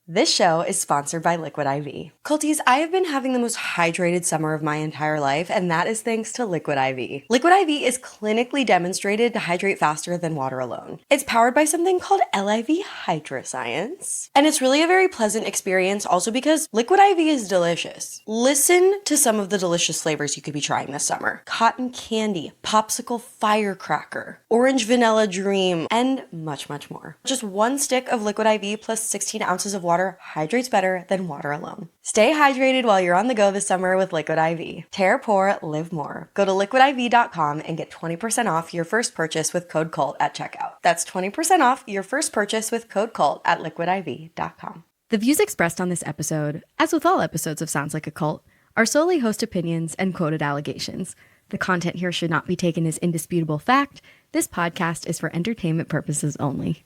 This show is sponsored by Liquid IV. Culties, I have been having the most hydrated summer of my entire life, and that is thanks to Liquid IV. Liquid IV is clinically demonstrated to hydrate faster than water alone. It's powered by something called LIV Hydroscience, and it's really a very pleasant experience also because Liquid IV is delicious. Listen to some of the delicious flavors you could be trying this summer. Cotton candy, popsicle firecracker, orange vanilla dream, and much, much more. Just one stick of Liquid IV plus 16 ounces of water hydrates better than water alone. Stay hydrated while you're on the go this summer with Liquid IV. Tear, pour, live more. Go to liquidiv.com and get 20% off your first purchase with code CULT at checkout. That's 20% off your first purchase with code CULT at liquidiv.com. The views expressed on this episode, as with all episodes of Sounds Like a Cult, are solely host opinions and quoted allegations. The content here should not be taken as indisputable fact. This podcast is for entertainment purposes only.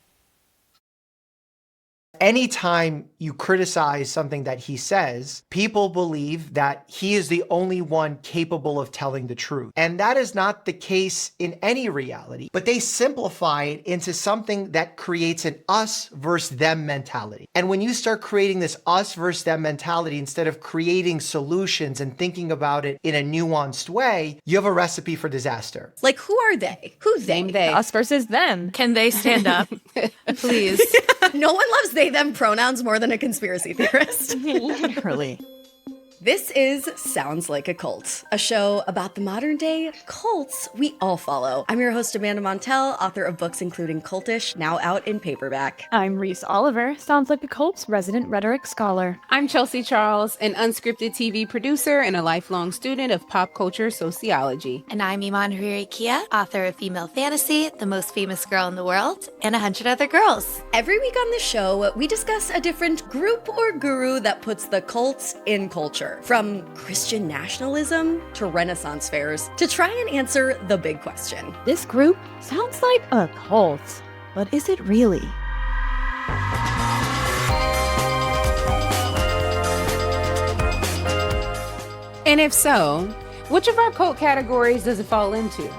Anytime you criticize something that he says, people believe that he is the only one capable of telling the truth. And that is not the case in any reality, but they simplify it into something that creates an us versus them mentality. And when you start creating this us versus them mentality, instead of creating solutions and thinking about it in a nuanced way, you have a recipe for disaster. Like, who are they? Who's they? Us versus them. Can they stand up? Please. No one loves they, them pronouns more than a conspiracy theorist. Literally. This is Sounds Like a Cult, a show about the modern day cults we all follow. I'm your host, Amanda Montell, author of books including Cultish, now out in paperback. I'm Reese Oliver, Sounds Like a Cult's resident rhetoric scholar. I'm Chelsea Charles, an unscripted TV producer and a lifelong student of pop culture sociology. And I'm Iman Kia, author of Female Fantasy, The Most Famous Girl in the World, and 100 Other Girls. Every week on the show, we discuss a different group or guru that puts the cults in culture. From Christian nationalism to Renaissance fairs to try and answer the big question. This group sounds like a cult, but is it really? And if so, which of our cult categories does it fall into?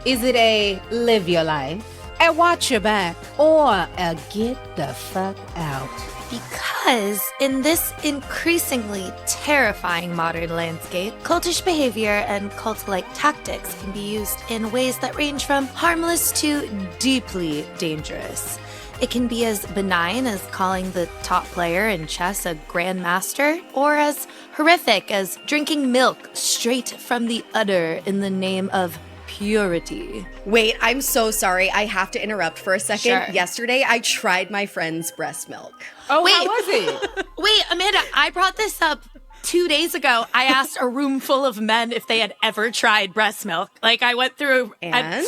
Is it a live your life, a watch your back, or a get the fuck out? Because in this increasingly terrifying modern landscape, cultish behavior and cult-like tactics can be used in ways that range from harmless to deeply dangerous. It can be as benign as calling the top player in chess a grandmaster, or as horrific as drinking milk straight from the udder in the name of purity. Wait, I'm so sorry. I have to interrupt for a second. Sure. Yesterday, I tried my friend's breast milk. Oh, Wait. how was it? Wait, Amanda, I brought this up 2 days ago. I asked a room full of men if they had ever tried breast milk. Like, I went through... And?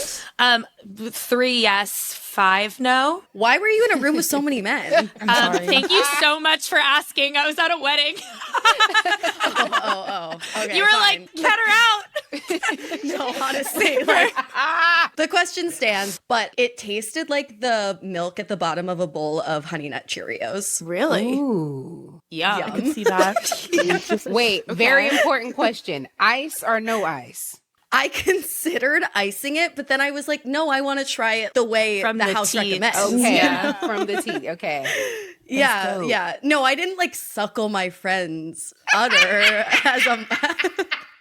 3 yes, 5 no. Why were you in a room with so many men? I'm sorry. Thank you so much for asking. I was at a wedding. Okay, You were fine. like, get her out. No, honestly, like, the question stands, but it tasted like the milk at the bottom of a bowl of Honey Nut Cheerios. Really? Ooh. Yum. I can see that. Wait, very important question. Ice or no ice? I considered icing it, but then I was like, no, I want to try it the way From the the house teat. recommends. Okay, Yeah. from the teeth. Okay. Yeah, dope. yeah. No, I didn't like suckle my friend's udder as a...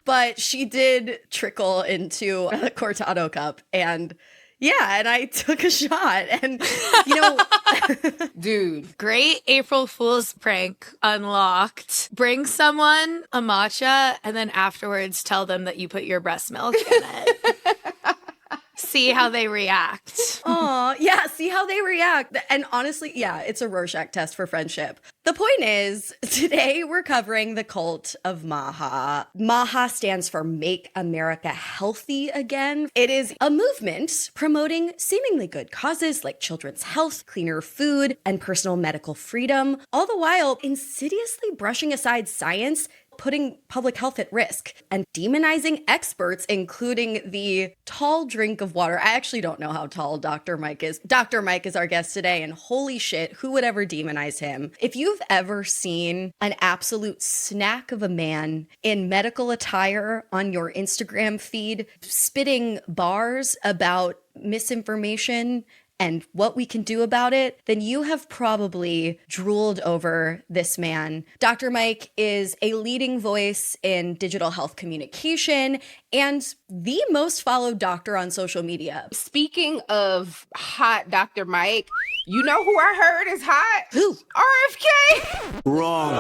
But she did trickle into a cortado cup, and yeah, and I took a shot, and you know, Dude. Great April Fool's prank unlocked. Bring someone a matcha and then afterwards tell them that you put your breast milk in it. See how they react. oh yeah, see how they react. And honestly, yeah, it's a Rorschach test for friendship. The point is, today we're covering the Cult of MAHA. MAHA stands for Make America Healthy Again. It is a movement promoting seemingly good causes like children's health, cleaner food, and personal medical freedom, all the while insidiously brushing aside science, putting public health at risk, and demonizing experts, including the tall drink of water. I actually don't know how tall Dr. Mike is. Dr. Mike is our guest today, and holy shit, who would ever demonize him? If you've ever seen an absolute snack of a man in medical attire on your Instagram feed, spitting bars about misinformation and what we can do about it, then you have probably drooled over this man. Dr. Mike is a leading voice in digital health communication and the most followed doctor on social media. Speaking of hot Dr. Mike, you know who I heard is hot? Who? RFK. Wrong.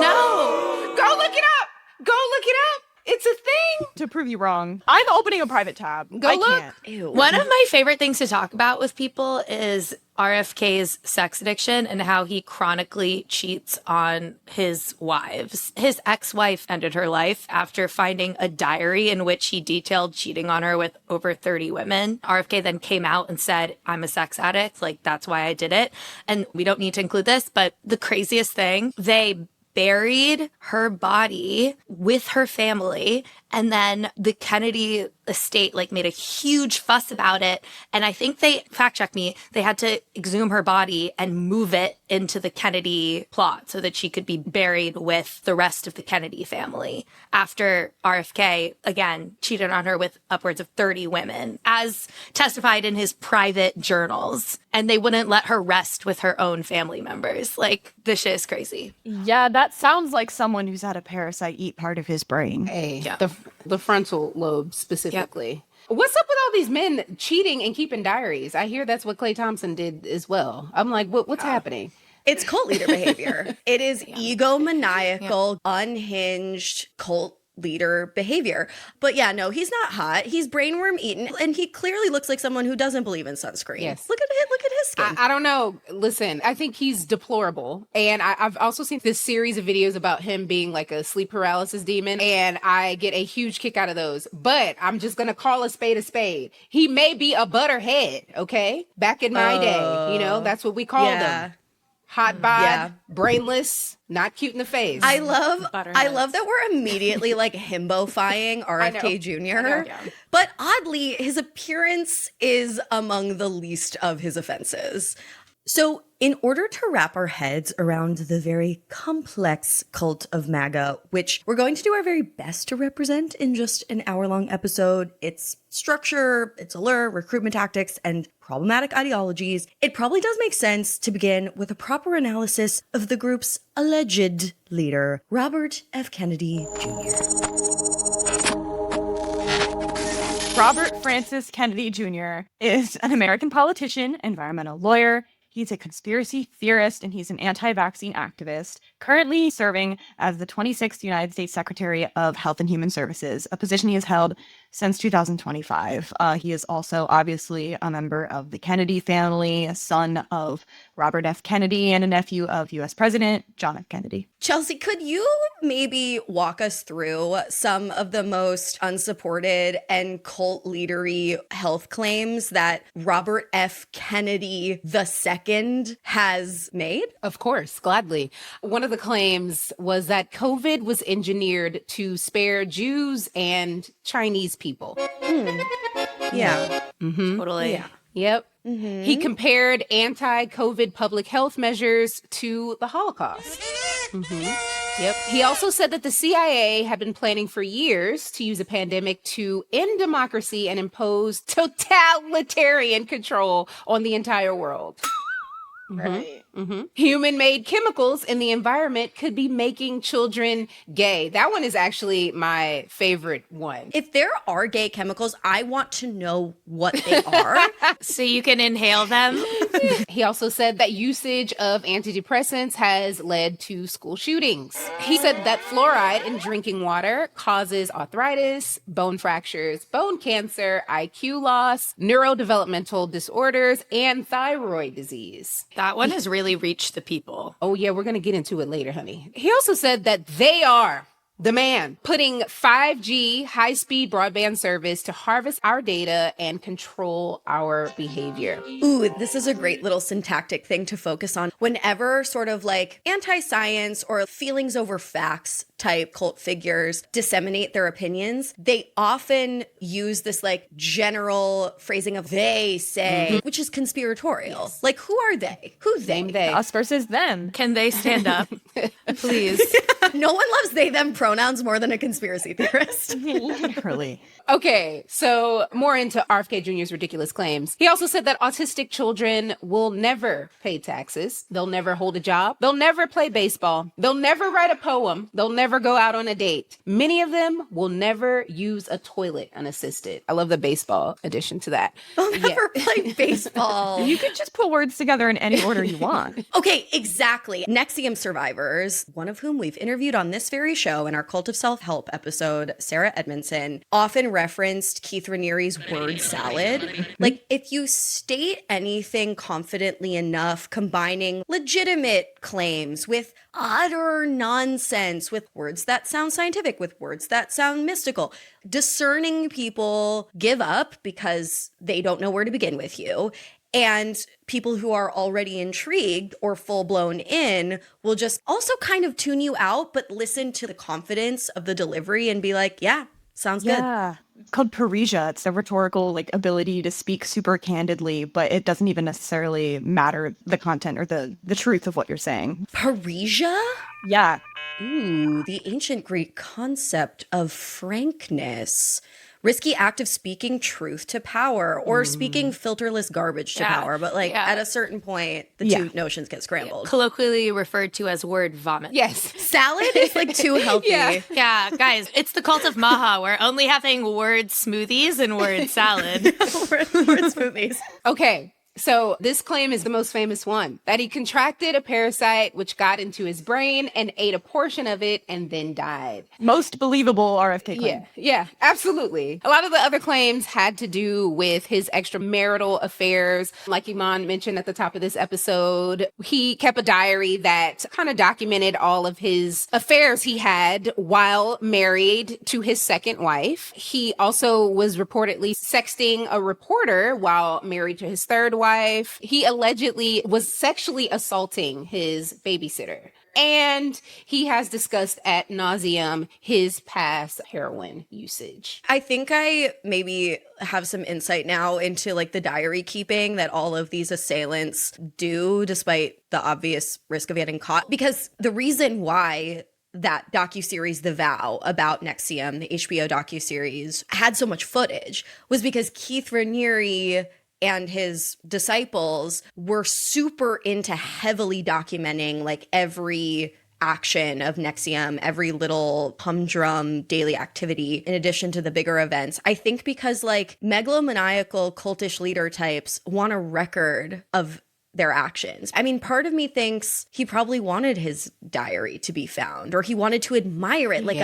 No. Go look it up. Go look it up. It's a thing. To prove you wrong, I'm opening a private tab. Go look. Can't. Ew. One of my favorite things to talk about with people is RFK's sex addiction and how he chronically cheats on his wives. His ex-wife ended her life after finding a diary in which he detailed cheating on her with over 30 women. RFK then came out and said, I'm a sex addict. Like, that's why I did it. And we don't need to include this, but the craziest thing, they buried her body with her family, and then the Kennedy estate made a huge fuss about it. And I think they, fact check me, they had to exhume her body and move it into the Kennedy plot so that she could be buried with the rest of the Kennedy family after RFK, again, cheated on her with upwards of 30 women, as testified in his private journals. And they wouldn't let her rest with her own family members. This shit is crazy. Yeah, that sounds like someone who's had a parasite eat part of his brain. Hey, Yeah. the frontal lobe specifically. Yep. What's up with all these men cheating and keeping diaries? I hear that's what Klay Thompson did as well. I'm like, what's happening? It's cult leader behavior. It is egomaniacal, unhinged cult leader behavior. But yeah, no, he's not hot. He's brainworm eaten, and he clearly looks like someone who doesn't believe in sunscreen. Yes. Look at his skin. I don't know. Listen, I think he's deplorable. And I've also seen this series of videos about him being like a sleep paralysis demon. And I get a huge kick out of those. But I'm just going to call a spade a spade. He may be a butterhead, okay? Back in my day, that's what we called him. Hot bod, brainless, not cute in the face. I love that we're immediately himbofying RFK Jr. But oddly, his appearance is among the least of his offenses. So in order to wrap our heads around the very complex cult of MAGA, which we're going to do our very best to represent in just an hour-long episode, its structure, its allure, recruitment tactics, and problematic ideologies, it probably does make sense to begin with a proper analysis of the group's alleged leader, Robert F. Kennedy Jr. Robert Francis Kennedy Jr. is an American politician, environmental lawyer. He's a conspiracy theorist, and he's an anti-vaccine activist, currently serving as the 26th United States Secretary of Health and Human Services, a position he has held since 2025. He is also obviously a member of the Kennedy family, a son of Robert F. Kennedy, and a nephew of U.S. President John F. Kennedy. Chelsea, could you maybe walk us through some of the most unsupported and cult leadery health claims that Robert F. Kennedy II has made? Of course, gladly. One of the claims was that COVID was engineered to spare Jews and Chinese people. Yeah. Mm-hmm. Totally. Yeah. Yep. Mm-hmm. He compared anti-COVID public health measures to the Holocaust. Mm-hmm. Yep. He also said that the CIA had been planning for years to use a pandemic to end democracy and impose totalitarian control on the entire world. Right. Mm-hmm. Human-made chemicals in the environment could be making children gay. That one is actually my favorite one. If there are gay chemicals, I want to know what they are. So you can inhale them. He also said that usage of antidepressants has led to school shootings. He said that fluoride in drinking water causes arthritis, bone fractures, bone cancer, IQ loss, neurodevelopmental disorders, and thyroid disease. That one has really reached the people. Oh, yeah, we're going to get into it later, honey. He also said that they are the man putting 5G high-speed broadband service to harvest our data and control our behavior. Ooh, this is a great little syntactic thing to focus on. Whenever sort of anti-science or feelings over facts type cult figures disseminate their opinions, they often use this general phrasing of they say, which is conspiratorial. Yes. Who are they? Who they? They. Us versus them. Can they stand up? Please. No one loves they, them pronouns more than a conspiracy theorist. Literally. Okay, so more into RFK Jr.'s ridiculous claims. He also said that autistic children will never pay taxes. They'll never hold a job. They'll never play baseball. They'll never write a poem. They'll never go out on a date. Many of them will never use a toilet unassisted. I love the baseball addition to that. They'll never play baseball. You could just put words together in any order you want. Okay, exactly. Nexium survivors, one of whom we've interviewed on this very show in our Cult of Self-Help episode, Sarah Edmondson, often referenced Keith Raniere's word salad. Like, if you state anything confidently enough, combining legitimate claims with utter nonsense, with words that sound scientific, with words that sound mystical, discerning people give up because they don't know where to begin with you. And people who are already intrigued or full-blown in will just also kind of tune you out, but listen to the confidence of the delivery and be like, yeah, sounds good. Yeah. It's called parrhesia. It's the rhetorical ability to speak super candidly, but it doesn't even necessarily matter the content or the truth of what you're saying. Parrhesia? Yeah. Ooh, the ancient Greek concept of frankness. Risky act of speaking truth to power or speaking filterless garbage to power. But at a certain point, the two notions get scrambled. Colloquially referred to as word vomit. Yes. Salad is too healthy. Yeah, guys, it's the Cult of Maha. We're only having word smoothies and word salad. Word smoothies. Okay. So this claim is the most famous one, that he contracted a parasite which got into his brain and ate a portion of it and then died. Most believable RFK claim. Yeah, absolutely. A lot of the other claims had to do with his extramarital affairs. Like Iman mentioned at the top of this episode, he kept a diary that kind of documented all of his affairs he had while married to his second wife. He also was reportedly sexting a reporter while married to his third wife. He allegedly was sexually assaulting his babysitter. And he has discussed ad nauseum his past heroin usage. I think I maybe have some insight now into the diary keeping that all of these assailants do, despite the obvious risk of getting caught. Because the reason why that docuseries The Vow about Nexium, the HBO docuseries, had so much footage was because Keith Raniere and his disciples were super into heavily documenting every action of Nexium, every little humdrum daily activity, in addition to the bigger events. I think because megalomaniacal cultish leader types want a record of their actions. I mean, part of me thinks he probably wanted his diary to be found, or he wanted to admire it, like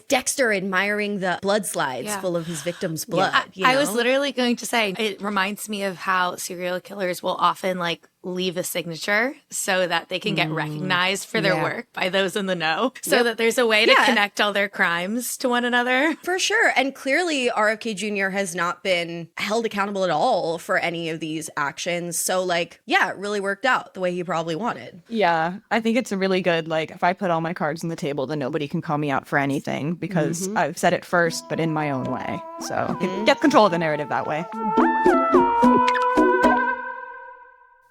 Dexter admiring the blood slides full of his victim's blood. I was literally going to say, it reminds me of how serial killers will often leave a signature so that they can get recognized for their work by those in the know, so that there's a way to connect all their crimes to one another. For sure. And clearly RFK Jr. has not been held accountable at all for any of these actions. So it really worked out the way he probably wanted. Yeah, I think it's a really good, if I put all my cards on the table, then nobody can call me out for anything because I've said it first, but in my own way. So get control of the narrative that way.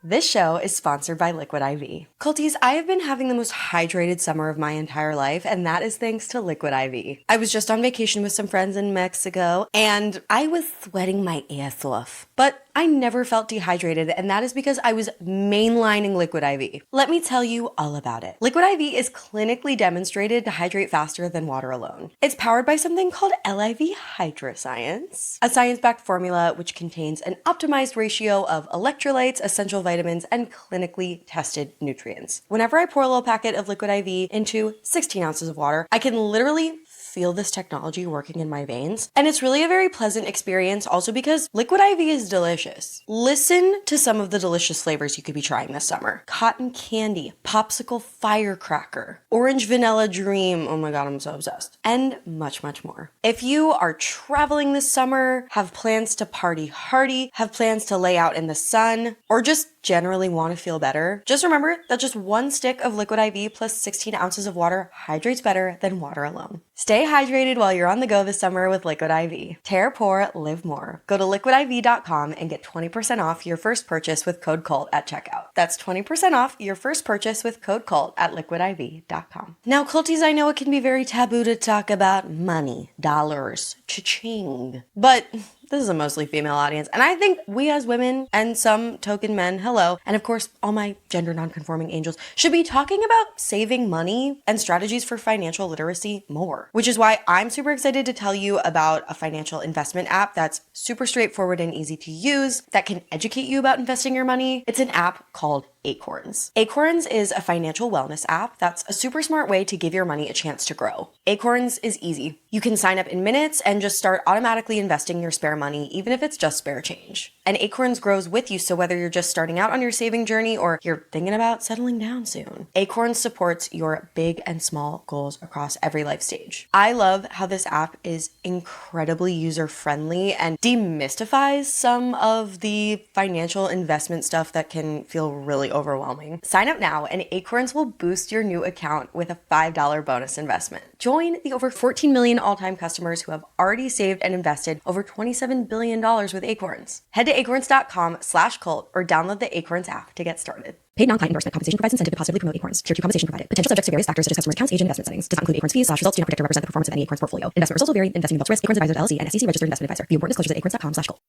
This show is sponsored by Liquid IV. Culties, I have been having the most hydrated summer of my entire life, and that is thanks to Liquid IV. I was just on vacation with some friends in Mexico, and I was sweating my ass off. But I never felt dehydrated, and that is because I was mainlining Liquid IV. Let me tell you all about it. Liquid IV is clinically demonstrated to hydrate faster than water alone. It's powered by something called LIV Hydroscience, a science-backed formula which contains an optimized ratio of electrolytes, essential vitamins, and clinically tested nutrients. Whenever I pour a little packet of Liquid IV into 16 ounces of water, I can literally feel this technology working in my veins. And it's really a very pleasant experience also because Liquid IV is delicious. Listen to some of the delicious flavors you could be trying this summer. Cotton candy, popsicle firecracker, orange vanilla dream, oh my god, I'm so obsessed, and much, much more. If you are traveling this summer, have plans to party hardy, have plans to lay out in the sun, or just generally want to feel better, just remember that just one stick of Liquid IV plus 16 ounces of water hydrates better than water alone. Stay hydrated while you're on the go this summer with Liquid IV. Tear, pour, live more. Go to liquidiv.com and get 20% off your first purchase with code CULT at checkout. That's 20% off your first purchase with code CULT at liquidiv.com. Now, culties, I know it can be very taboo to talk about money, dollars, cha-ching, but this is a mostly female audience, and I think we as women and some token men, hello, and of course all my gender non-conforming angels, should be talking about saving money and strategies for financial literacy more. Which is why I'm super excited to tell you about a financial investment app that's super straightforward and easy to use that can educate you about investing your money. It's an app called Acorns. Acorns is a financial wellness app that's a super smart way to give your money a chance to grow. Acorns is easy. You can sign up in minutes and just start automatically investing your spare money, even if it's just spare change. And Acorns grows with you, so whether you're just starting out on your saving journey or you're thinking about settling down soon, Acorns supports your big and small goals across every life stage. I love how this app is incredibly user-friendly and demystifies some of the financial investment stuff that can feel really overwhelming. Sign up now and Acorns will boost your new account with a $5 bonus investment. Join the over 14 million all-time customers who have already saved and invested over $27 billion with Acorns. Head to acorns.com/cult or download the Acorns app to get started. Paid non-client endorsement. Compensation provides incentive to positively promote Acorns. Tier 2 compensation provided. Potential subjects to various factors such as customers' accounts, age, and investment settings. Does not include Acorns fees. Results do not predict or represent the performance of any Acorns portfolio. Investment results will vary. Investing involves risk. Acorns Advisor LLC and SEC registered investment advisor. View important disclosures at acorns.com/cult.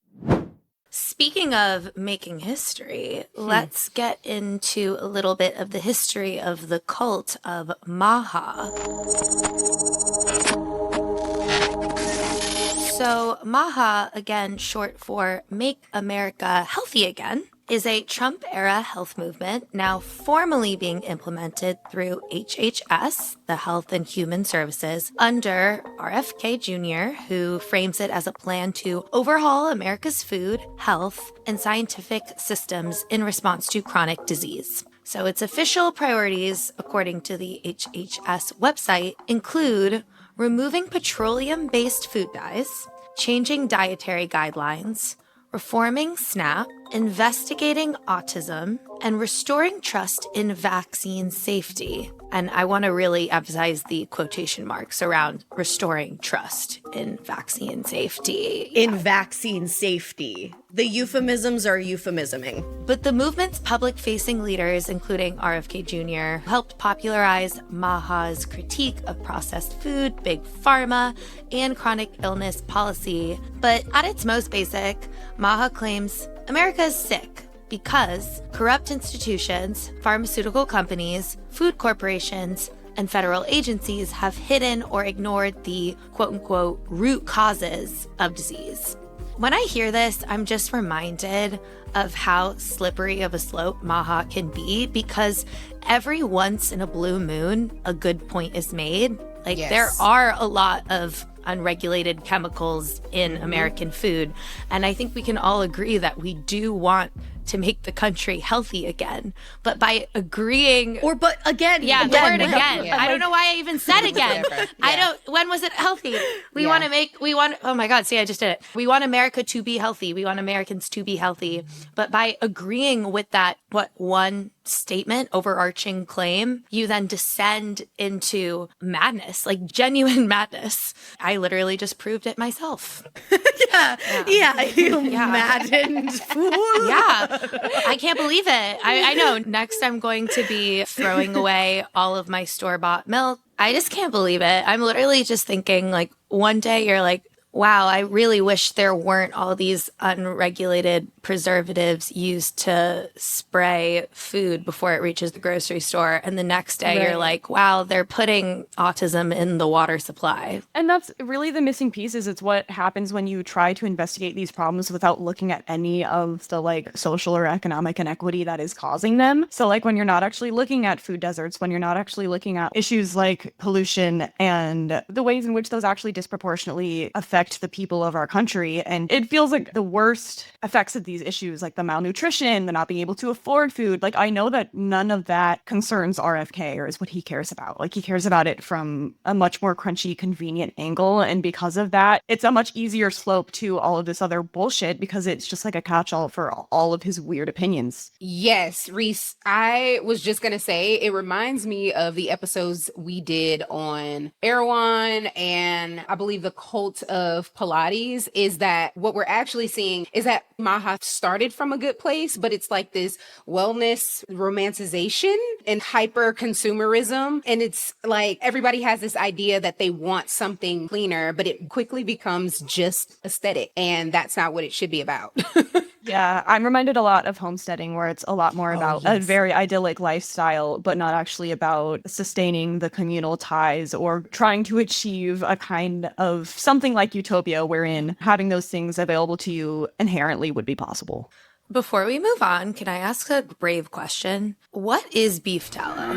Speaking of making history, let's get into a little bit of the history of the cult of MAHA. So MAHA, again, short for Make America Healthy Again, is a Trump-era health movement now formally being implemented through HHS, the Health and Human Services, under RFK Jr., who frames it as a plan to overhaul America's food, health, and scientific systems in response to chronic disease. So its official priorities, according to the HHS website, include removing petroleum-based food dyes, changing dietary guidelines, reforming SNAP, investigating autism, and restoring trust in vaccine safety. And I want to really emphasize the quotation marks around restoring trust in vaccine safety. In vaccine safety. The euphemisms are euphemisming. But the movement's public-facing leaders, including RFK Jr., helped popularize MAHA's critique of processed food, Big Pharma, and chronic illness policy. But at its most basic, MAHA claims America is sick because corrupt institutions, pharmaceutical companies, food corporations, and federal agencies have hidden or ignored the quote-unquote root causes of disease. When I hear this, I'm just reminded of how slippery of a slope MAHA can be, because every once in a blue moon, a good point is made. There are a lot of unregulated chemicals in American food. And I think we can all agree that we do want to make the country healthy again. But by agreeing... again. Yeah, the word again. Yeah. I don't know why I even said again. When was it healthy? We want, oh my God, see, I just did it. We want America to be healthy. We want Americans to be healthy. But by agreeing with that, one statement, overarching claim, you then descend into madness, like genuine madness. I literally just proved it myself. You maddened fool. Yeah. I can't believe it. I know. Next, I'm going to be throwing away all of my store-bought milk. I just can't believe it. I'm literally just thinking, one day you're like, wow, I really wish there weren't all these unregulated preservatives used to spray food before it reaches the grocery store. And the next day you're like, wow, they're putting autism in the water supply. And that's really the missing piece. Is it's what happens when you try to investigate these problems without looking at any of the social or economic inequity that is causing them. So when you're not actually looking at food deserts, when you're not actually looking at issues like pollution and the ways in which those actually disproportionately affect the people of our country. And it feels like the worst effects of these these issues like the malnutrition, the not being able to afford food. Like, I know that none of that concerns RFK or is what he cares about. Like, he cares about it from a much more crunchy, convenient angle. And because of that, it's a much easier slope to all of this other bullshit because it's just like a catch-all for all of his weird opinions. Yes, Reese, I was just going to say, it reminds me of the episodes we did on Erewhon and I believe the Cult of Pilates, is that what we're actually seeing is that MAHA started from a good place, but it's like this wellness romanticization and hyper consumerism. And it's like everybody has this idea that they want something cleaner, but it quickly becomes just aesthetic. And that's not what it should be about. Yeah, I'm reminded a lot of homesteading, where it's a lot more about a very idyllic lifestyle, but not actually about sustaining the communal ties or trying to achieve a kind of something like utopia wherein having those things available to you inherently would be possible. Before we move on, can I ask a brave question? What is beef tallow?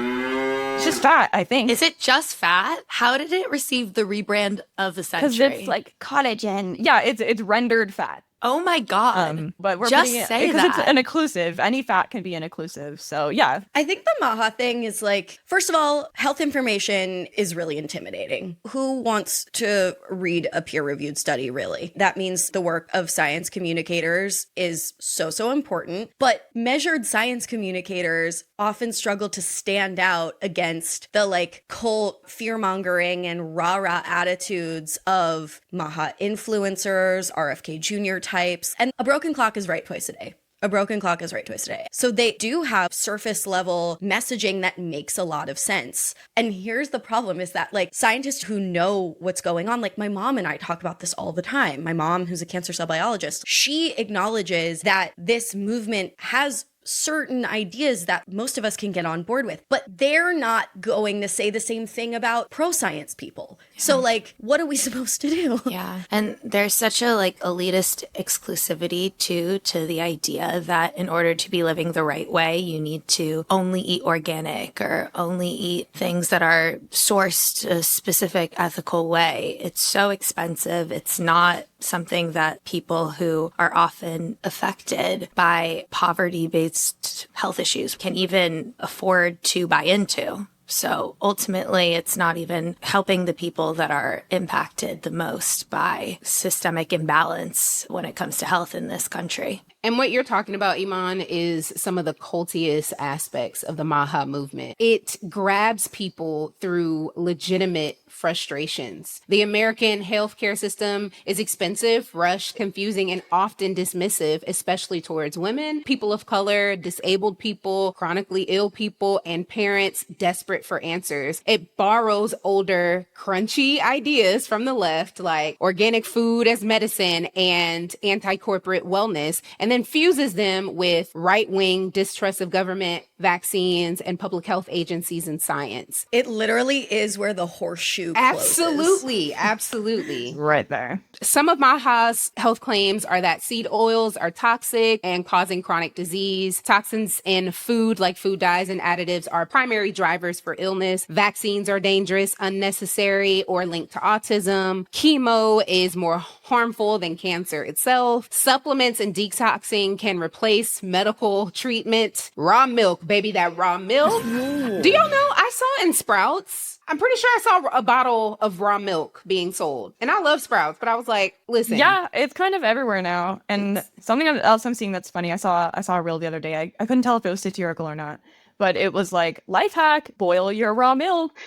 It's just fat, I think. Is it just fat? How did it receive the rebrand of the century? Because it's like collagen. Yeah, it's rendered fat. Oh my God. But we're just putting say because that. it's an inclusive. Any fat can be an inclusive. So yeah. I think the MAHA thing is like, first of all, health information is really intimidating. Who wants to read a peer-reviewed study, really? That means the work of science communicators is so important. But measured science communicators often struggle to stand out against the like cult fear-mongering and rah-rah attitudes of MAHA influencers, RFK Jr. types, and a broken clock is right twice a day. A broken clock is right twice a day. So they do have surface level messaging that makes a lot of sense. And here's the problem is that like scientists who know what's going on, like my mom and I talk about this all the time. My mom, who's a cancer cell biologist, she acknowledges that this movement has certain ideas that most of us can get on board with, but they're not going to say the same thing about pro-science people. Yeah. So like, what are we supposed to do? Yeah. And there's such a like elitist exclusivity too, to the idea that in order to be living the right way, you need to only eat organic or only eat things that are sourced a specific ethical way. It's so expensive. It's not something that people who are often affected by poverty-based health issues can even afford to buy into. So ultimately, it's not even helping the people that are impacted the most by systemic imbalance when it comes to health in this country. And what you're talking about, Iman, is some of the cultiest aspects of the MAHA movement. It grabs people through legitimate frustrations. The American healthcare system is expensive, rushed, confusing, and often dismissive, especially towards women, people of color, disabled people, chronically ill people, and parents desperate for answers. It borrows older, crunchy ideas from the left, like organic food as medicine and anti-corporate wellness, and then fuses them with right-wing distrust of government, vaccines, and public health agencies and science. It literally is where the horseshoe closes. Absolutely. Right there. Some of MAHA's health claims are that seed oils are toxic and causing chronic disease. Toxins in food, like food dyes and additives, are primary drivers for illness. Vaccines are dangerous, unnecessary, or linked to autism. Chemo is more harmful than cancer itself. Supplements and detoxing can replace medical treatment. Raw milk, baby, that raw milk. Do y'all know? I saw in Sprouts, I'm pretty sure I saw a bottle of raw milk being sold. And I love Sprouts, but I was like, listen. Yeah, it's kind of everywhere now. And something else I'm seeing that's funny, I saw a reel the other day. I couldn't tell if it was satirical or not, but it was like, life hack, boil your raw milk.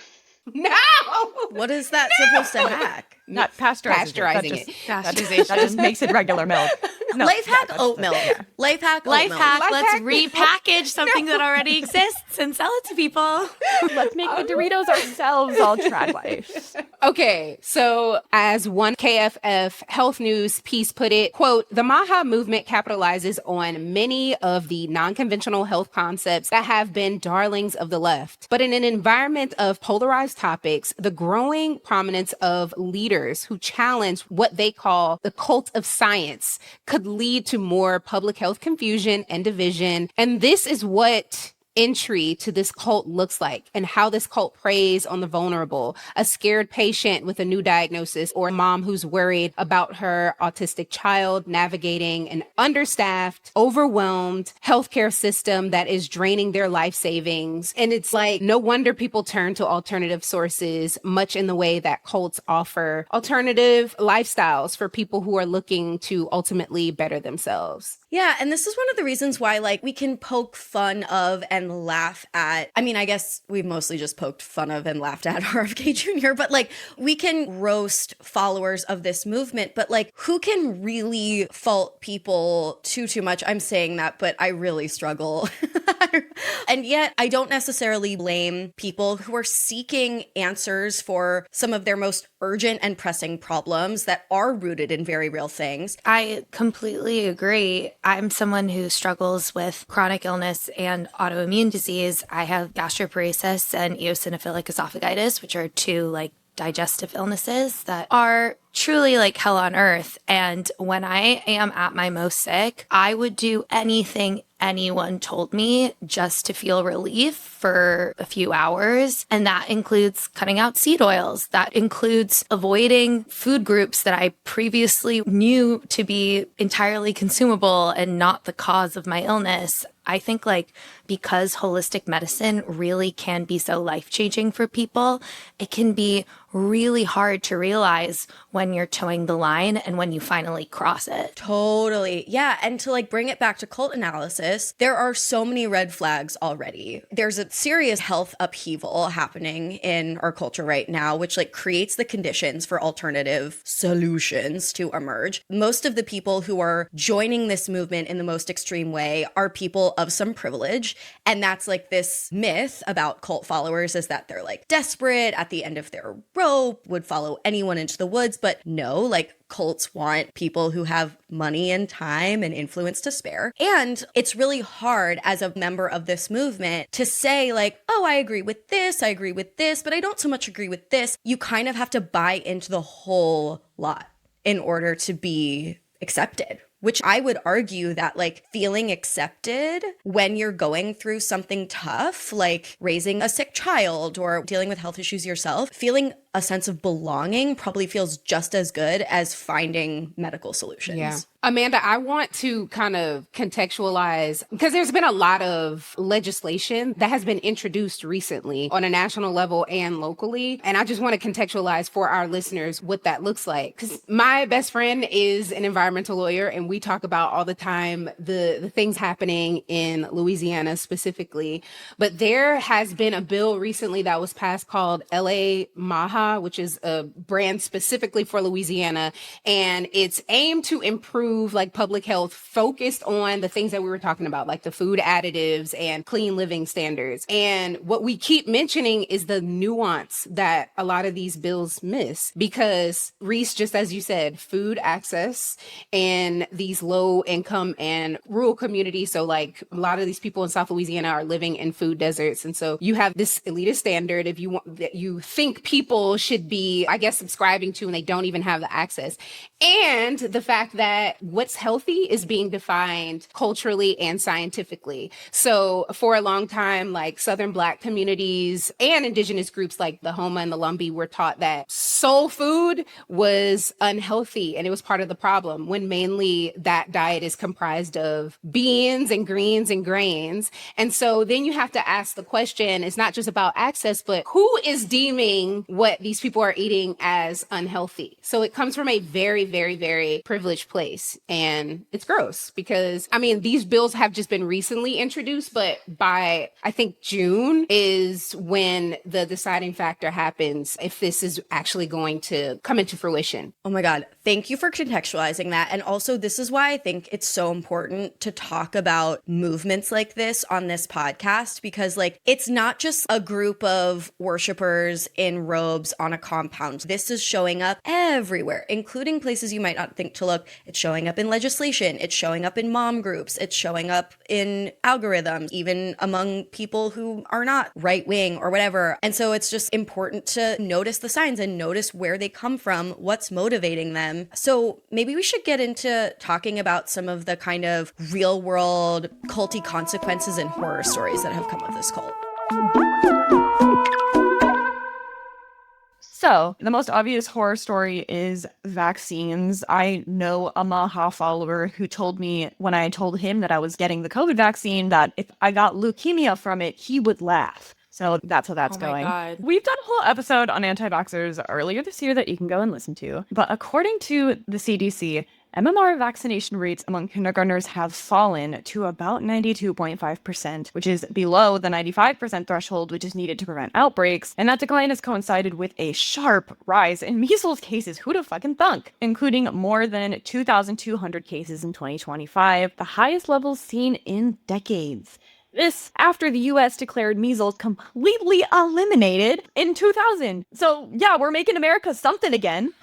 No! What is that supposed to hack? Not pasteurizing it. That just makes it regular milk. No, Life hack oat milk. Yeah. Life hack Life oat milk. hack, let's repackage something that already exists and sell it to people. Let's make the Doritos ourselves, all trad life. Okay, so as one KFF Health News piece put it, quote, the MAHA movement capitalizes on many of the non-conventional health concepts that have been darlings of the left. But in an environment of polarized topics, the growing prominence of leaders who challenge what they call the cult of science could lead to more public health confusion and division. And this is what entry to this cult looks like and how this cult preys on the vulnerable, a scared patient with a new diagnosis, or a mom who's worried about her autistic child, navigating an understaffed, overwhelmed healthcare system that is draining their life savings. And it's like, no wonder people turn to alternative sources, much in the way that cults offer alternative lifestyles for people who are looking to ultimately better themselves. Yeah, and this is one of the reasons why, like, we can poke fun of and laugh at. I mean, I guess we've mostly just poked fun of and laughed at RFK Jr., but like, we can roast followers of this movement, but like, who can really fault people too much? I'm saying that, but I really struggle. And yet, I don't necessarily blame people who are seeking answers for some of their most urgent and pressing problems that are rooted in very real things. I completely agree. I'm someone who struggles with chronic illness and autoimmune disease. I have gastroparesis and eosinophilic esophagitis, which are two like digestive illnesses that are truly like hell on earth. And when I am at my most sick, I would do anything anyone told me just to feel relief for a few hours. And that includes cutting out seed oils. That includes avoiding food groups that I previously knew to be entirely consumable and not the cause of my illness. I think like because holistic medicine really can be so life-changing for people, it can be really hard to realize when you're towing the line and when you finally cross it. Totally. Yeah. And to like bring it back to cult analysis, there are so many red flags already. There's a serious health upheaval happening in our culture right now, which like creates the conditions for alternative solutions to emerge. Most of the people who are joining this movement in the most extreme way are people of some privilege. And that's like this myth about cult followers is that they're like desperate at the end of their rope, would follow anyone into the woods. But no, like cults want people who have money and time and influence to spare. And it's really hard as a member of this movement to say like, oh, I agree with this, but I don't so much agree with this. You kind of have to buy into the whole lot in order to be accepted. Which I would argue that like feeling accepted when you're going through something tough, like raising a sick child or dealing with health issues yourself, feeling a sense of belonging probably feels just as good as finding medical solutions. Yeah. Amanda, I want to kind of contextualize, because there's been a lot of legislation that has been introduced recently on a national level and locally. And I just want to contextualize for our listeners what that looks like. Because my best friend is an environmental lawyer, and we talk about all the time the things happening in Louisiana specifically. But there has been a bill recently that was passed called MAHA, which is a brand specifically for Louisiana. And it's aimed to improve like public health, focused on the things that we were talking about, like the food additives and clean living standards. And what we keep mentioning is the nuance that a lot of these bills miss, because Reese, just as you said, food access in these low income and rural communities. So like a lot of these people in South Louisiana are living in food deserts. And so you have this elitist standard if you want that you think people should be, I guess, subscribing to, and they don't even have the access. And the fact that what's healthy is being defined culturally and scientifically. So for a long time, like Southern Black communities and indigenous groups like the Homa and the Lumbee were taught that soul food was unhealthy and it was part of the problem, when mainly that diet is comprised of beans and greens and grains. And so then you have to ask the question, it's not just about access, but who is deeming what these people are eating as unhealthy? So it comes from a very, very, very privileged place. And it's gross because, I mean, these bills have just been recently introduced, but by, I think, June is when the deciding factor happens if this is actually going to come into fruition. Oh my God. Thank you for contextualizing that. And also, this is why I think it's so important to talk about movements like this on this podcast, because like, it's not just a group of worshipers in robes on a compound. This is showing up everywhere, including places you might not think to look. It's showing up in legislation. It's showing up in mom groups. It's showing up in algorithms, even among people who are not right wing or whatever. And so it's just important to notice the signs and notice where they come from, what's motivating them. So maybe we should get into talking about some of the kind of real world culty consequences and horror stories that have come of this cult. So, the most obvious horror story is vaccines. I know a MAHA follower who told me when I told him that I was getting the COVID vaccine that if I got leukemia from it, he would laugh. So that's how that's going. God. We've done a whole episode on anti-vaxxers earlier this year that you can go and listen to. But according to the CDC, MMR vaccination rates among kindergartners have fallen to about 92.5%, which is below the 95% threshold, which is needed to prevent outbreaks. And that decline has coincided with a sharp rise in measles cases. Who'd have fucking thunk? Including more than 2,200 cases in 2025, the highest levels seen in decades. This after the US declared measles completely eliminated in 2000. So yeah, we're making America something again.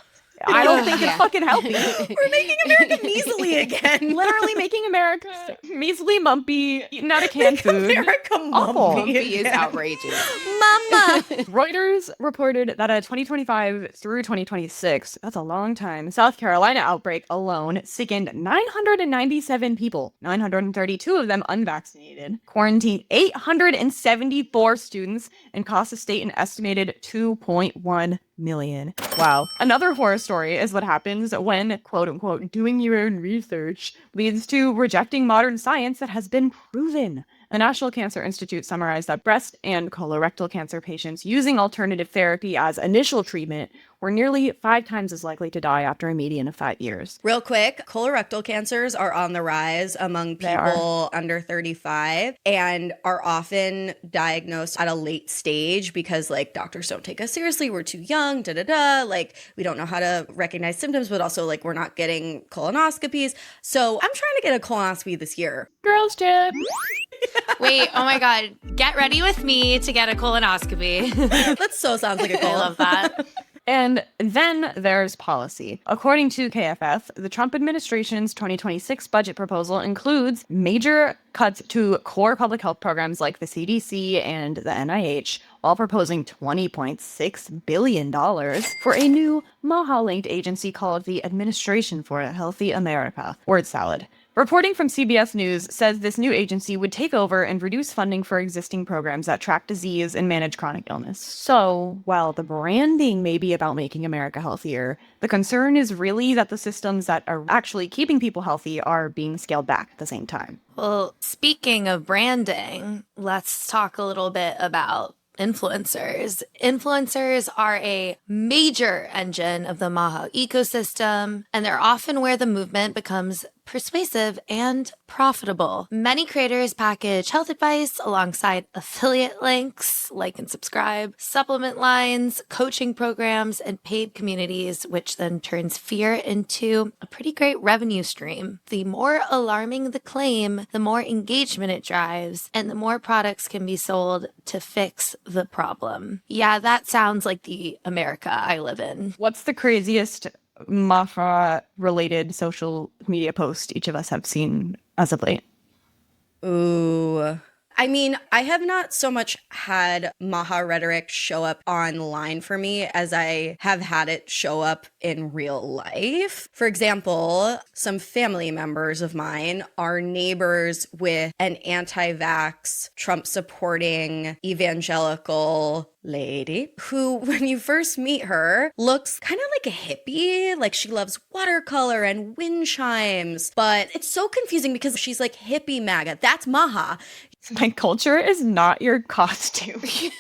I don't think it's fucking healthy. We're making America measly again. Literally making America measly, mumpy, eating out of canned food. America Awful. mumpy. He is outrageous. Mama. Reuters reported that a 2025 through 2026, that's a long time, South Carolina outbreak alone sickened 997 people, 932 of them unvaccinated, quarantined 874 students, and cost the state an estimated $2.1 million. Wow. Another horror story is what happens when, quote unquote, doing your own research leads to rejecting modern science that has been proven. The National Cancer Institute summarized that breast and colorectal cancer patients using alternative therapy as initial treatment were nearly 5 times as likely to die after a median of 5 years. Real quick, colorectal cancers are on the rise among people under 35 and are often diagnosed at a late stage because like doctors don't take us seriously. We're too young, like we don't know how to recognize symptoms, but also like we're not getting colonoscopies. So I'm trying to get a colonoscopy this year. Girls trip. Wait, oh my God. Get ready with me to get a colonoscopy. That so sounds like a goal. I love that. And then there's policy. According to KFF, the Trump administration's 2026 budget proposal includes major cuts to core public health programs like the CDC and the NIH, while proposing $20.6 billion for a new MAHA-linked agency called the Administration for a Healthy America. Word salad. Reporting from CBS News says this new agency would take over and reduce funding for existing programs that track disease and manage chronic illness. So, while the branding may be about making America healthier, the concern is really that the systems that are actually keeping people healthy are being scaled back at the same time. Well, speaking of branding, let's talk a little bit about influencers. Influencers are a major engine of the MAHA ecosystem, and they're often where the movement becomes persuasive and profitable. Many creators package health advice alongside affiliate links, like and subscribe, supplement lines, coaching programs, and paid communities, which then turns fear into a pretty great revenue stream. The more alarming the claim, the more engagement it drives, and the more products can be sold to fix the problem. Yeah, that sounds like the America I live in. What's the craziest MAHA-related social media post each of us have seen as of late? Ooh. I mean, I have not so much had MAHA rhetoric show up online for me as I have had it show up in real life. For example, some family members of mine are neighbors with an anti-vax, Trump-supporting evangelical lady who, when you first meet her, looks kind of like a hippie. Like she loves watercolor and wind chimes. But it's so confusing because she's like hippie MAGA. That's MAHA. My culture is not your costume. Okay.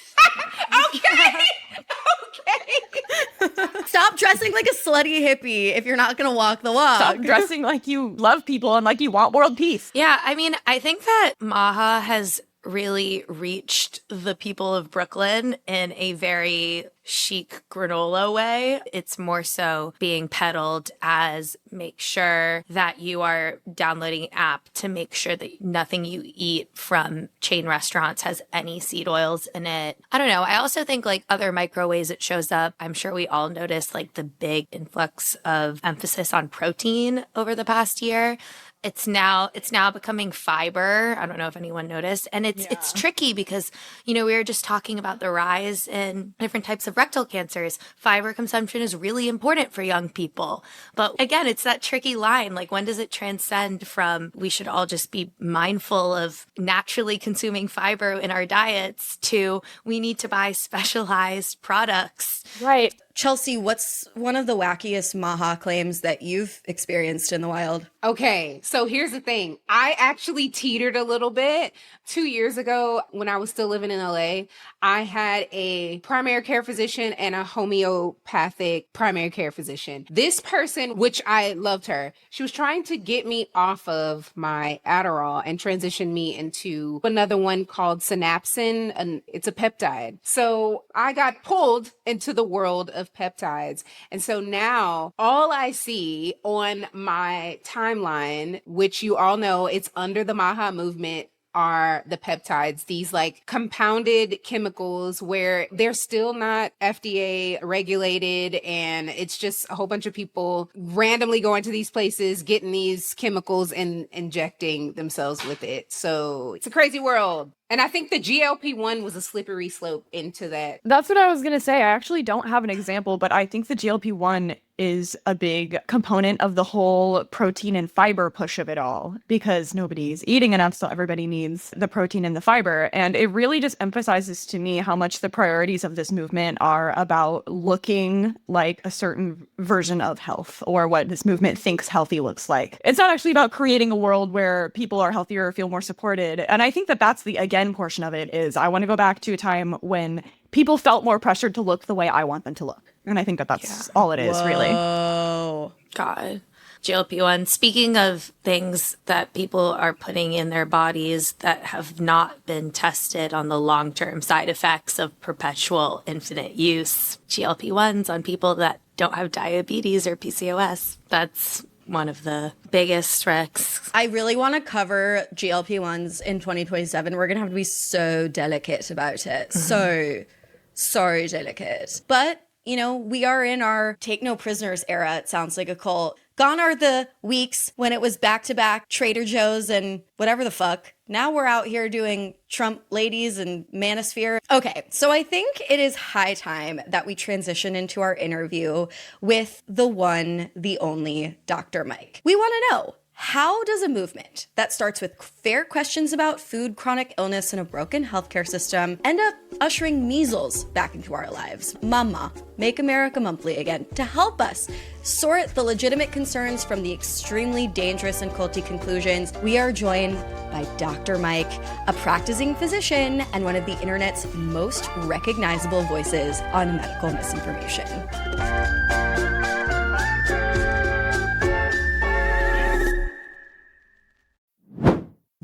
Stop dressing like a slutty hippie if you're not gonna walk the walk. Stop dressing like you love people and like you want world peace. Yeah, I mean, I think that MAHA has really reached the people of Brooklyn in a very chic granola way. It's more so being peddled as make sure that you are downloading an app to make sure that nothing you eat from chain restaurants has any seed oils in it. I don't know. I also think like other micro ways it shows up. I'm sure we all noticed like the big influx of emphasis on protein over the past year. It's now becoming fiber. I don't know if anyone noticed. And it's tricky because, we were just talking about the rise in different types of rectal cancers. Fiber consumption is really important for young people. But again, it's that tricky line. Like, when does it transcend from we should all just be mindful of naturally consuming fiber in our diets to we need to buy specialized products? Right. Chelsea, what's one of the wackiest MAHA claims that you've experienced in the wild? Okay, so here's the thing. I actually teetered a little bit. 2 years ago, when I was still living in LA, I had a primary care physician and a homeopathic primary care physician. This person, which I loved her, she was trying to get me off of my Adderall and transition me into another one called synapsin, and it's a peptide. So I got pulled into the world of peptides. And so now all I see on my timeline, which you all know, it's under the MAHA movement, are the peptides, these like compounded chemicals where they're still not FDA regulated. And it's just a whole bunch of people randomly going to these places, getting these chemicals and injecting themselves with it. So it's a crazy world. And I think the GLP-1 was a slippery slope into that. That's what I was going to say. I actually don't have an example, but I think the GLP-1 is a big component of the whole protein and fiber push of it all, because nobody's eating enough, so everybody needs the protein and the fiber. And it really just emphasizes to me how much the priorities of this movement are about looking like a certain version of health, or what this movement thinks healthy looks like. It's not actually about creating a world where people are healthier or feel more supported. And I think that that's the, again, portion of it is I want to go back to a time when people felt more pressured to look the way I want them to look. And I think that that's all it is, really. Oh, God. GLP-1. Speaking of things that people are putting in their bodies that have not been tested on the long-term side effects of perpetual infinite use, GLP-1s on people that don't have diabetes or PCOS. That's one of the biggest risks. I really want to cover GLP-1s in 2027. We're going to have to be so delicate about it. So delicate. But, we are in our take no prisoners era. It sounds like a cult. Gone are the weeks when it was back-to-back Trader Joe's and whatever the fuck. Now we're out here doing Trump ladies and manosphere. Okay, so I think it is high time that we transition into our interview with the one, the only Dr. Mike. We want to know, how does a movement that starts with fair questions about food, chronic illness, and a broken healthcare system end up ushering measles back into our lives? Mama, Make America Monthly again, to help us sort the legitimate concerns from the extremely dangerous and culty conclusions. We are joined by Dr. Mike, a practicing physician and one of the internet's most recognizable voices on medical misinformation.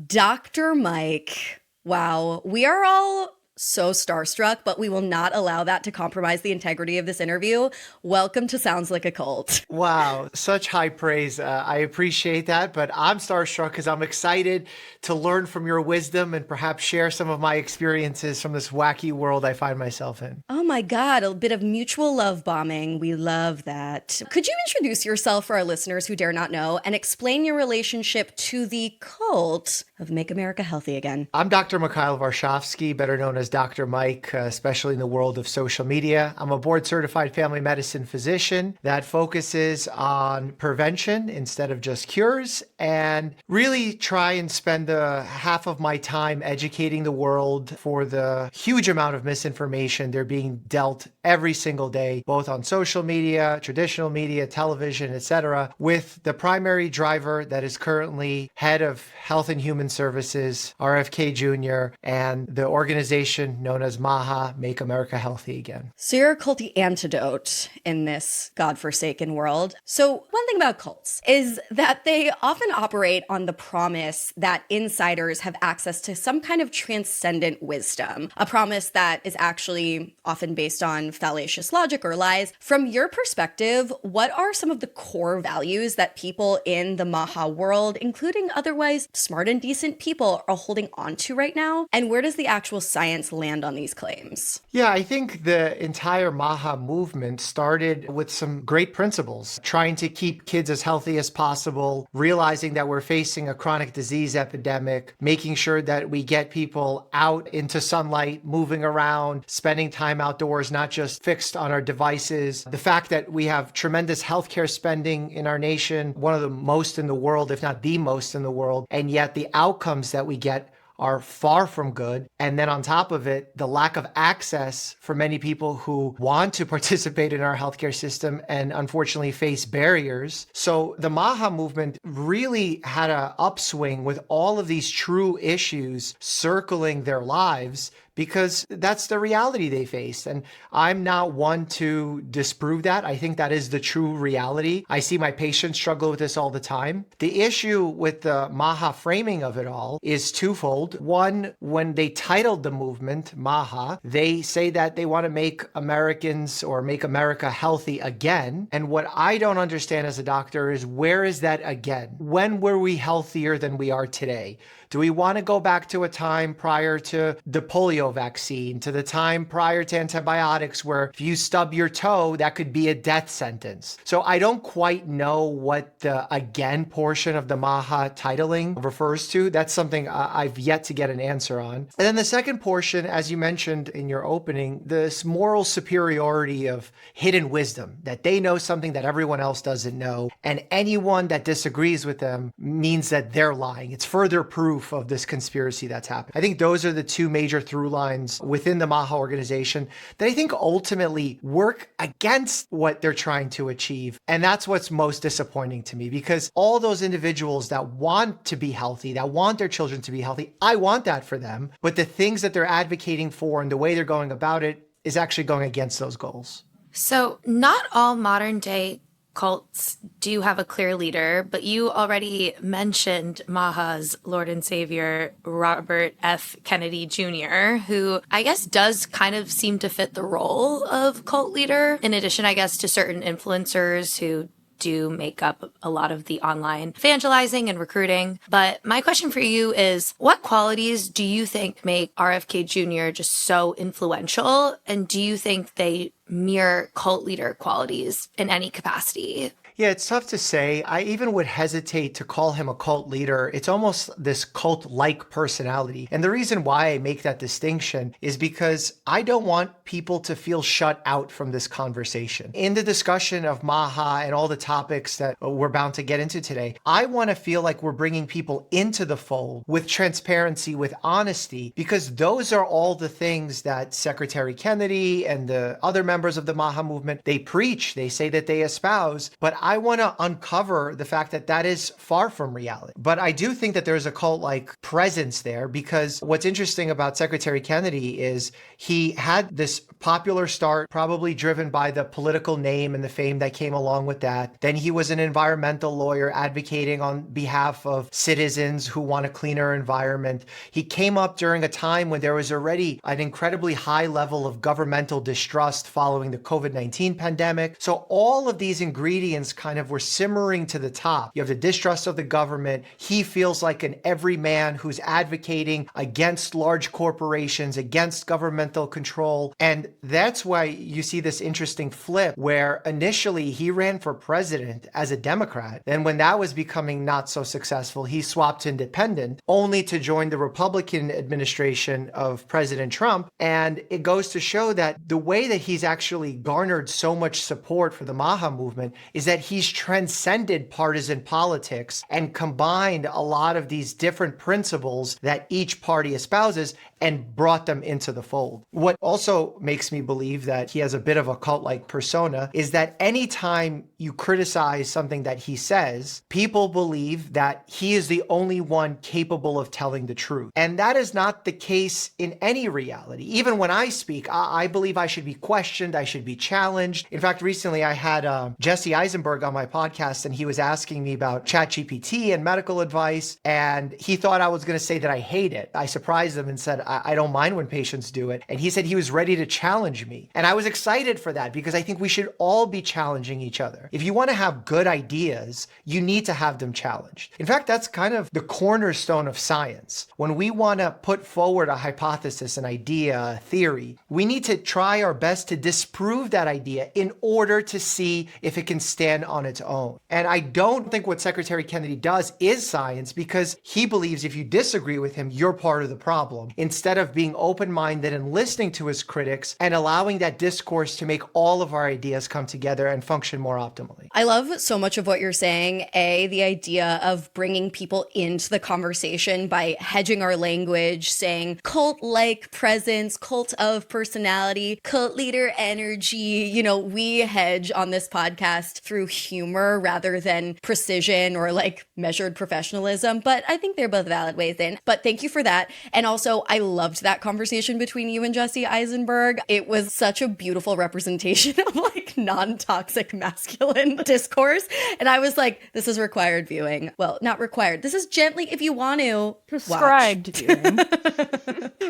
Dr. Mike, wow, we are all so starstruck, but we will not allow that to compromise the integrity of this interview. Welcome to Sounds Like a Cult. Wow, such high praise. I appreciate that, but I'm starstruck because I'm excited to learn from your wisdom and perhaps share some of my experiences from this wacky world I find myself in. Oh my God, a bit of mutual love bombing. We love that. Could you introduce yourself for our listeners who dare not know and explain your relationship to the cult of Make America Healthy Again? I'm Dr. Mikhail Varshavsky, better known as Dr. Mike, especially in the world of social media. I'm a board-certified family medicine physician that focuses on prevention instead of just cures, and really try and spend the half of my time educating the world for the huge amount of misinformation they're being dealt every single day, both on social media, traditional media, television, etc., with the primary driver that is currently head of Health and Human Services, RFK Jr., and the organization known as MAHA, Make America Healthy Again. So you're a culty antidote in this godforsaken world. So one thing about cults is that they often operate on the promise that insiders have access to some kind of transcendent wisdom, a promise that is actually often based on fallacious logic or lies. From your perspective, what are some of the core values that people in the MAHA world, including otherwise smart and decent people, are holding on to right now? And where does the actual science science land on these claims? Yeah, I think the entire MAHA movement started with some great principles, trying to keep kids as healthy as possible, realizing that we're facing a chronic disease epidemic, making sure that we get people out into sunlight, moving around, spending time outdoors, not just fixed on our devices. The fact that we have tremendous healthcare spending in our nation, one of the most in the world, if not the most in the world, and yet the outcomes that we get are far from good. And then on top of it, the lack of access for many people who want to participate in our healthcare system and unfortunately face barriers. So the MAHA movement really had an upswing with all of these true issues circling their lives, because that's the reality they face. And I'm not one to disprove that. I think that is the true reality. I see my patients struggle with this all the time. The issue with the MAHA framing of it all is twofold. One, when they titled the movement MAHA, they say that they want to make Americans or make America healthy again. And what I don't understand as a doctor is, where is that again? When were we healthier than we are today? Do we want to go back to a time prior to the polio vaccine, to the time prior to antibiotics, where if you stub your toe, that could be a death sentence? So I don't quite know what the again portion of the MAHA titling refers to. That's something I've yet to get an answer on. And then the second portion, as you mentioned in your opening, this moral superiority of hidden wisdom, that they know something that everyone else doesn't know, and anyone that disagrees with them means that they're lying. It's further proof of this conspiracy that's happened. I think those are the two major through lines within the MAHA organization that I think ultimately work against what they're trying to achieve. And that's what's most disappointing to me, because all those individuals that want to be healthy, that want their children to be healthy, I want that for them. But the things that they're advocating for and the way they're going about it is actually going against those goals. So not all modern day cults do have a clear leader, but you already mentioned MAHA's Lord and Savior, Robert F. Kennedy Jr., who I guess does kind of seem to fit the role of cult leader, in addition, I guess, to certain influencers who do make up a lot of the online evangelizing and recruiting. But my question for you is, what qualities do you think make RFK Jr. just so influential? And do you think they mirror cult leader qualities in any capacity? Yeah, it's tough to say. I even would hesitate to call him a cult leader. It's almost this cult-like personality. And the reason why I make that distinction is because I don't want people to feel shut out from this conversation. In the discussion of MAHA and all the topics that we're bound to get into today, I want to feel like we're bringing people into the fold with transparency, with honesty, because those are all the things that Secretary Kennedy and the other members of the MAHA movement, they preach, they say that they espouse, but I want to uncover the fact that that is far from reality. But I do think that there's a cult-like presence there, because what's interesting about Secretary Kennedy is he had this popular start, probably driven by the political name and the fame that came along with that. Then he was an environmental lawyer advocating on behalf of citizens who want a cleaner environment. He came up during a time when there was already an incredibly high level of governmental distrust following the COVID-19 pandemic. So all of these ingredients kind of were simmering to the top. You have the distrust of the government. He feels like an everyman who's advocating against large corporations, against governmental control. And that's why you see this interesting flip where initially he ran for president as a Democrat. Then when that was becoming not so successful, he swapped to independent, only to join the Republican administration of President Trump. And it goes to show that the way that he's actually garnered so much support for the MAHA movement is that he's transcended partisan politics and combined a lot of these different principles that each party espouses and brought them into the fold. What also makes me believe that he has a bit of a cult-like persona is that anytime you criticize something that he says, people believe that he is the only one capable of telling the truth. And that is not the case in any reality. Even when I speak, I believe I should be questioned, I should be challenged. In fact, recently I had Jesse Eisenberg on my podcast, and he was asking me about ChatGPT and medical advice, and he thought I was going to say that I hate it. I surprised him and said, I don't mind when patients do it. And he said he was ready to challenge challenge me. And I was excited for that because I think we should all be challenging each other. If you want to have good ideas, you need to have them challenged. In fact, that's kind of the cornerstone of science. When we want to put forward a hypothesis, an idea, a theory, we need to try our best to disprove that idea in order to see if it can stand on its own. And I don't think what Secretary Kennedy does is science because he believes if you disagree with him, you're part of the problem, instead of being open-minded and listening to his critics and allowing that discourse to make all of our ideas come together and function more optimally. I love so much of what you're saying. The idea of bringing people into the conversation by hedging our language, saying cult-like presence, cult of personality, cult leader energy. You know, we hedge on this podcast through humor rather than precision or like measured professionalism. But I think they're both valid ways in. But thank you for that. And also, I loved that conversation between you and Jesse Eisenberg. It was such a beautiful representation of like non-toxic masculine discourse. And I was like, this is required viewing. Well, not required. This is gently, if you want to, Prescribed viewing.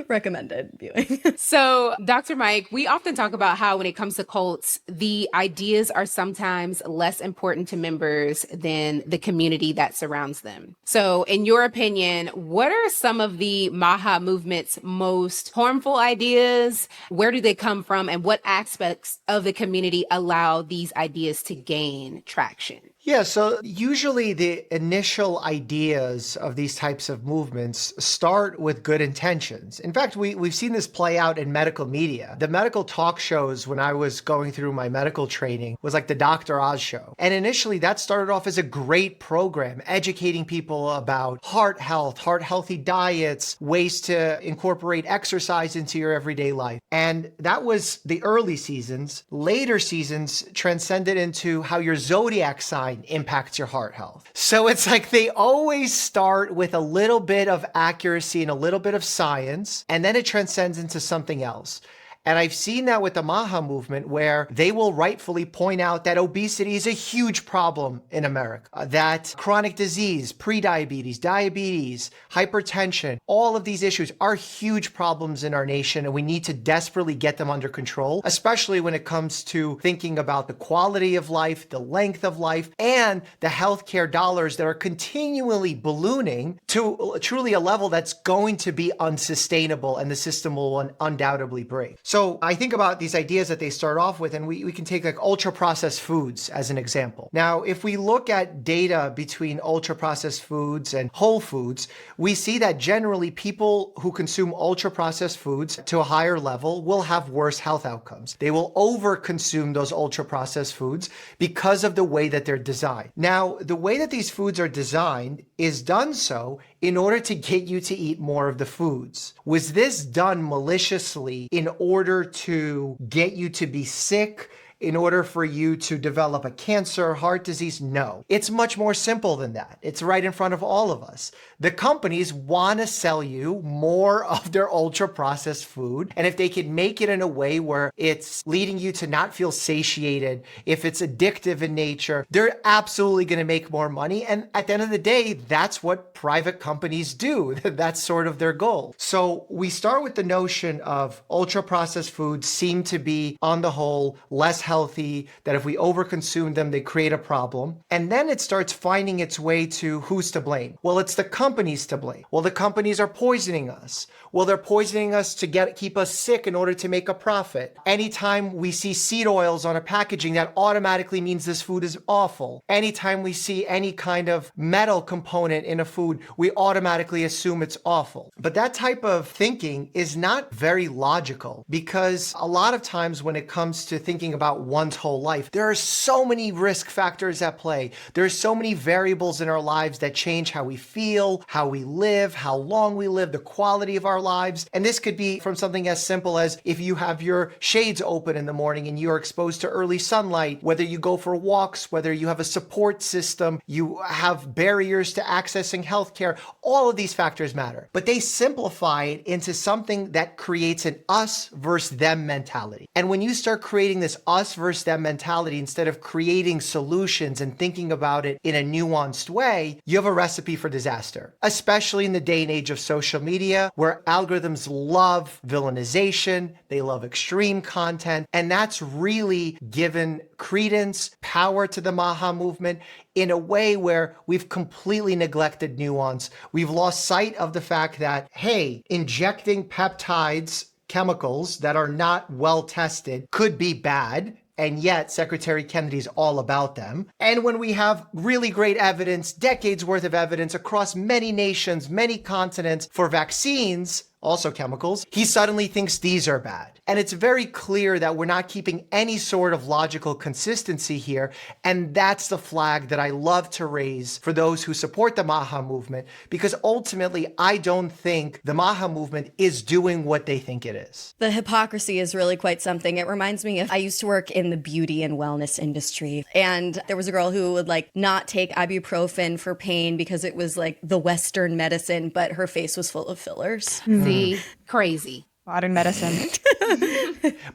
recommended viewing. So, Dr. Mike, we often talk about how when it comes to cults, the ideas are sometimes less important to members than the community that surrounds them. So, in your opinion, what are some of the MAHA movement's most harmful ideas? Where do they come from? And what aspects of the community allow these ideas to gain traction? Yeah, so usually the initial ideas of these types of movements start with good intentions. In fact, we've seen this play out in medical media. The medical talk shows when I was going through my medical training was like the Dr. Oz show. And initially that started off as a great program, educating people about heart health, heart healthy diets, ways to incorporate exercise into your everyday life. And that was the early seasons. Later seasons transcended into how your zodiac sign impacts your heart health. So it's like they always start with a little bit of accuracy and a little bit of science, and then it transcends into something else. And I've seen that with the MAHA movement where they will rightfully point out that obesity is a huge problem in America, that chronic disease, prediabetes, diabetes, hypertension, all of these issues are huge problems in our nation, and we need to desperately get them under control, especially when it comes to thinking about the quality of life, the length of life, and the healthcare dollars that are continually ballooning to truly a level that's going to be unsustainable and the system will undoubtedly break. So I think about these ideas that they start off with, and we can take like ultra processed foods as an example. Now, if we look at data between ultra processed foods and whole foods, we see that generally people who consume ultra processed foods to a higher level will have worse health outcomes. They will over consume those ultra processed foods because of the way that they're designed. Now, the way that these foods are designed is done so in order to get you to eat more of the foods. Was this done maliciously in order to get you to be sick? In order for you to develop a cancer, heart disease? No. It's much more simple than that. It's right in front of all of us. The companies want to sell you more of their ultra processed food. And if they can make it in a way where it's leading you to not feel satiated, if it's addictive in nature, they're absolutely going to make more money. And at the end of the day, that's what private companies do. That's sort of their goal. So we start with the notion of ultra processed foods seem to be, on the whole, less healthy, that if we overconsume them, they create a problem. And then it starts finding its way to who's to blame. Well, it's the companies to blame. Well, the companies are poisoning us. Well, they're poisoning us to keep us sick in order to make a profit. Anytime we see seed oils on a packaging, that automatically means this food is awful. Anytime we see any kind of metal component in a food, we automatically assume it's awful. But that type of thinking is not very logical, because a lot of times when it comes to thinking about one's whole life, there are so many risk factors at play. There's so many variables in our lives that change how we feel, how we live, how long we live, the quality of our lives. And this could be from something as simple as if you have your shades open in the morning and you're exposed to early sunlight, whether you go for walks, whether you have a support system, you have barriers to accessing healthcare, all of these factors matter. But they simplify it into something that creates an us versus them mentality. And when you start creating this us us versus them mentality instead of creating solutions and thinking about it in a nuanced way, you have a recipe for disaster, especially in the day and age of social media where algorithms love villainization, they love extreme content, and that's really given credence, power to the MAHA movement in a way where we've completely neglected nuance. We've lost sight of the fact that, hey, injecting peptides, chemicals that are not well tested could be bad. And yet Secretary Kennedy's all about them. And when we have really great evidence, decades worth of evidence across many nations, many continents for vaccines, also chemicals, he suddenly thinks these are bad. And it's very clear that we're not keeping any sort of logical consistency here. And that's the flag that I love to raise for those who support the MAHA movement, because ultimately, I don't think the MAHA movement is doing what they think it is. The hypocrisy is really quite something. It reminds me of, I used to work in the beauty and wellness industry, and there was a girl who would like not take ibuprofen for pain because it was like the Western medicine, but her face was full of fillers. See, crazy. Modern medicine.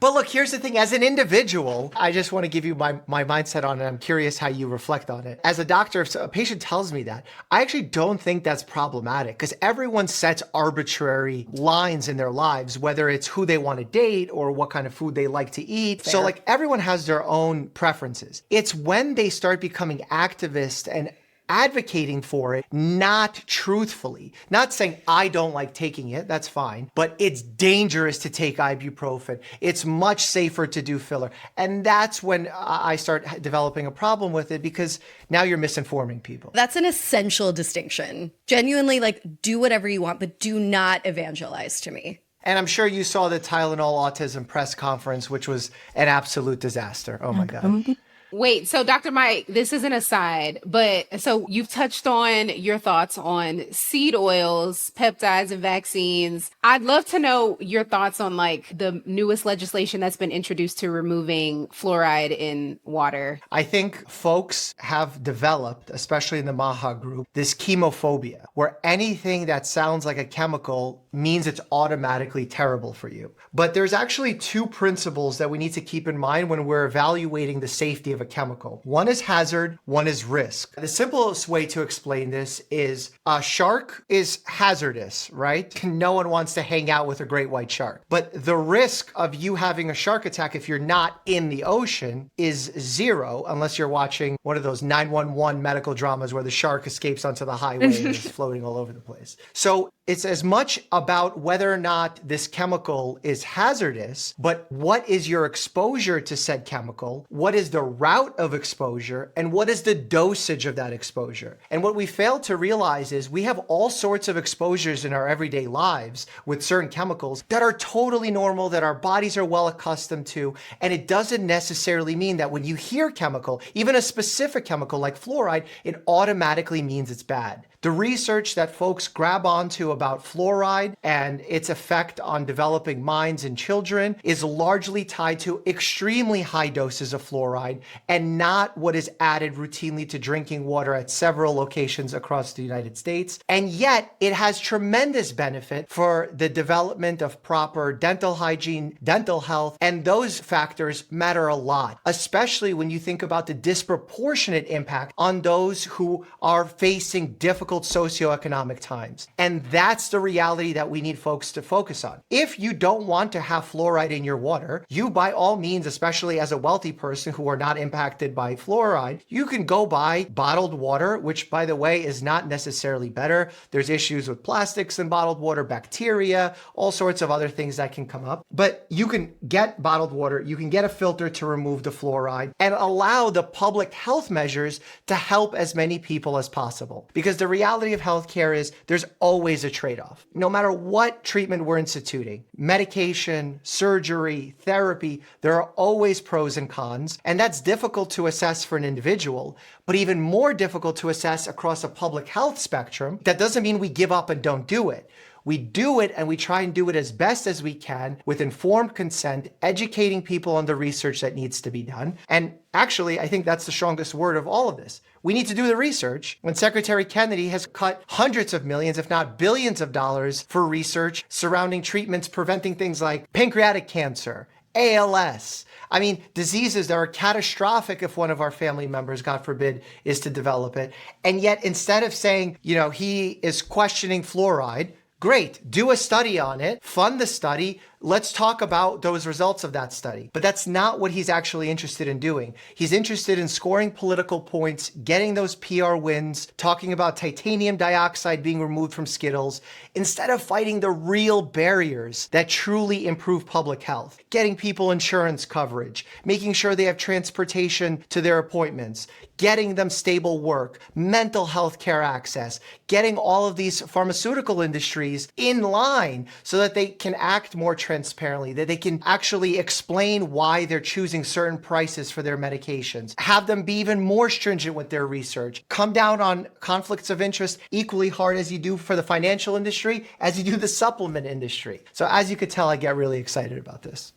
But look, here's the thing. As an individual, I just want to give you my mindset on it. I'm curious how you reflect on it. As a doctor, if a patient tells me that, I actually don't think that's problematic because everyone sets arbitrary lines in their lives, whether it's who they want to date or what kind of food they like to eat. Fair. So like everyone has their own preferences. It's when they start becoming activists and advocating for it, not truthfully, not saying I don't like taking it, that's fine, but it's dangerous to take ibuprofen. It's much safer to do filler. And that's when I start developing a problem with it because now you're misinforming people. That's an essential distinction. Genuinely, like, do whatever you want, but do not evangelize to me. And I'm sure you saw the Tylenol autism press conference, which was an absolute disaster. Oh my God. Wait, so Dr. Mike, this is an aside, but so you've touched on your thoughts on seed oils, peptides, and vaccines. I'd love to know your thoughts on like the newest legislation that's been introduced to removing fluoride in water. I think folks have developed, especially in the MAHA group, this chemophobia, where anything that sounds like a chemical means it's automatically terrible for you. But there's actually two principles that we need to keep in mind when we're evaluating the safety of a chemical. One is hazard, one is risk. The simplest way to explain this is a shark is hazardous, right? No one wants to hang out with a great white shark. But the risk of you having a shark attack if you're not in the ocean is zero, unless you're watching one of those 911 medical dramas where the shark escapes onto the highway and is floating all over the place. So it's as much about whether or not this chemical is hazardous, but what is your exposure to said chemical? What is the route of exposure? And what is the dosage of that exposure? And what we fail to realize is we have all sorts of exposures in our everyday lives with certain chemicals that are totally normal, that our bodies are well accustomed to. And it doesn't necessarily mean that when you hear chemical, even a specific chemical like fluoride, it automatically means it's bad. The research that folks grab onto about fluoride and its effect on developing minds in children is largely tied to extremely high doses of fluoride and not what is added routinely to drinking water at several locations across the United States. And yet it has tremendous benefit for the development of proper dental hygiene, dental health, and those factors matter a lot, especially when you think about the disproportionate impact on those who are facing difficult socioeconomic times. And that's the reality that we need folks to focus on. If you don't want to have fluoride in your water, you by all means, especially as a wealthy person who are not impacted by fluoride, you can go buy bottled water, which by the way is not necessarily better. There's issues with plastics in bottled water, bacteria, all sorts of other things that can come up. But you can get bottled water, you can get a filter to remove the fluoride and allow the public health measures to help as many people as possible. Because the reality of healthcare is there's always a trade-off. No matter what treatment we're instituting, medication, surgery, therapy, there are always pros and cons. And that's difficult to assess for an individual, but even more difficult to assess across a public health spectrum. That doesn't mean we give up and don't do it. We do it and we try and do it as best as we can with informed consent, educating people on the research that needs to be done. And actually, I think that's the strongest word of all of this. We need to do the research. When Secretary Kennedy has cut hundreds of millions, if not billions of dollars for research surrounding treatments preventing things like pancreatic cancer, ALS, I mean, diseases that are catastrophic if one of our family members, God forbid, is to develop it. And yet, instead of saying, he is questioning fluoride, great, do a study on it, fund the study, let's talk about those results of that study. But that's not what he's actually interested in doing. He's interested in scoring political points, getting those PR wins, talking about titanium dioxide being removed from Skittles, instead of fighting the real barriers that truly improve public health. Getting people insurance coverage, making sure they have transportation to their appointments, getting them stable work, mental health care access, getting all of these pharmaceutical industries in line so that they can act more transparently, that they can actually explain why they're choosing certain prices for their medications, have them be even more stringent with their research, come down on conflicts of interest equally hard as you do for the financial industry, as you do the supplement industry. So as you could tell, I get really excited about this.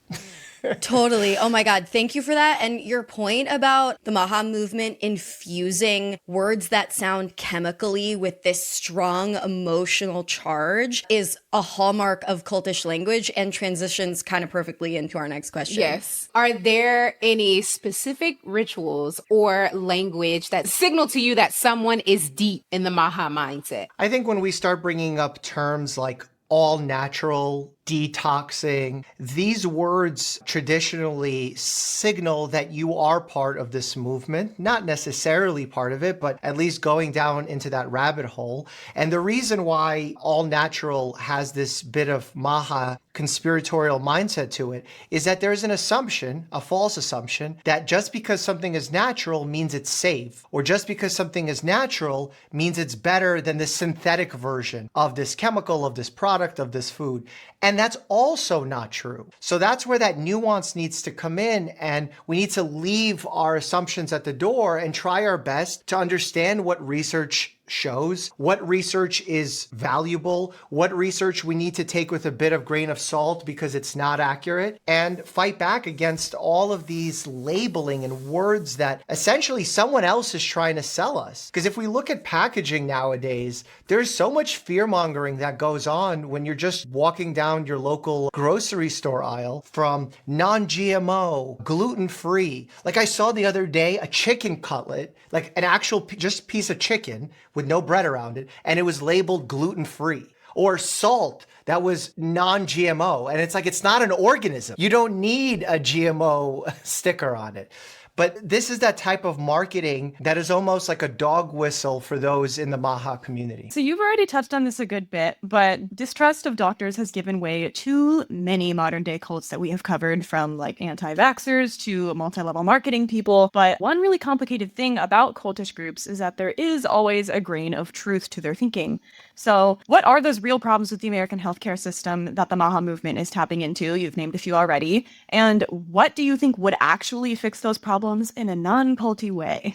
Totally. Oh my God. Thank you for that. And your point about the MAHA movement infusing words that sound chemically with this strong emotional charge is a hallmark of cultish language and transitions kind of perfectly into our next question. Yes. Are there any specific rituals or language that signal to you that someone is deep in the MAHA mindset? I think when we start bringing up terms like all natural, detoxing, these words traditionally signal that you are part of this movement, not necessarily part of it, but at least going down into that rabbit hole. And the reason why all natural has this bit of MAHA conspiratorial mindset to it is that there's an assumption, a false assumption, that just because something is natural means it's safe, or just because something is natural means it's better than the synthetic version of this chemical, of this product, of this food. And that's also not true. So that's where that nuance needs to come in, and we need to leave our assumptions at the door and try our best to understand what research shows, what research is valuable, what research we need to take with a bit of grain of salt because it's not accurate, and fight back against all of these labeling and words that essentially someone else is trying to sell us. Because if we look at packaging nowadays, there's so much fear-mongering that goes on when you're just walking down your local grocery store aisle, from non-GMO, gluten-free. Like I saw the other day a chicken cutlet, like an actual just piece of chicken with no bread around it, and it was labeled gluten-free. Or salt that was non-GMO, and it's like, it's not an organism. You don't need a GMO sticker on it. But this is that type of marketing that is almost like a dog whistle for those in the MAHA community. So you've already touched on this a good bit, but distrust of doctors has given way to many modern day cults that we have covered, from like anti-vaxxers to multi-level marketing people. But one really complicated thing about cultish groups is that there is always a grain of truth to their thinking. So what are those real problems with the American healthcare system that the MAHA movement is tapping into? You've named a few already. And what do you think would actually fix those problems in a non-culty way?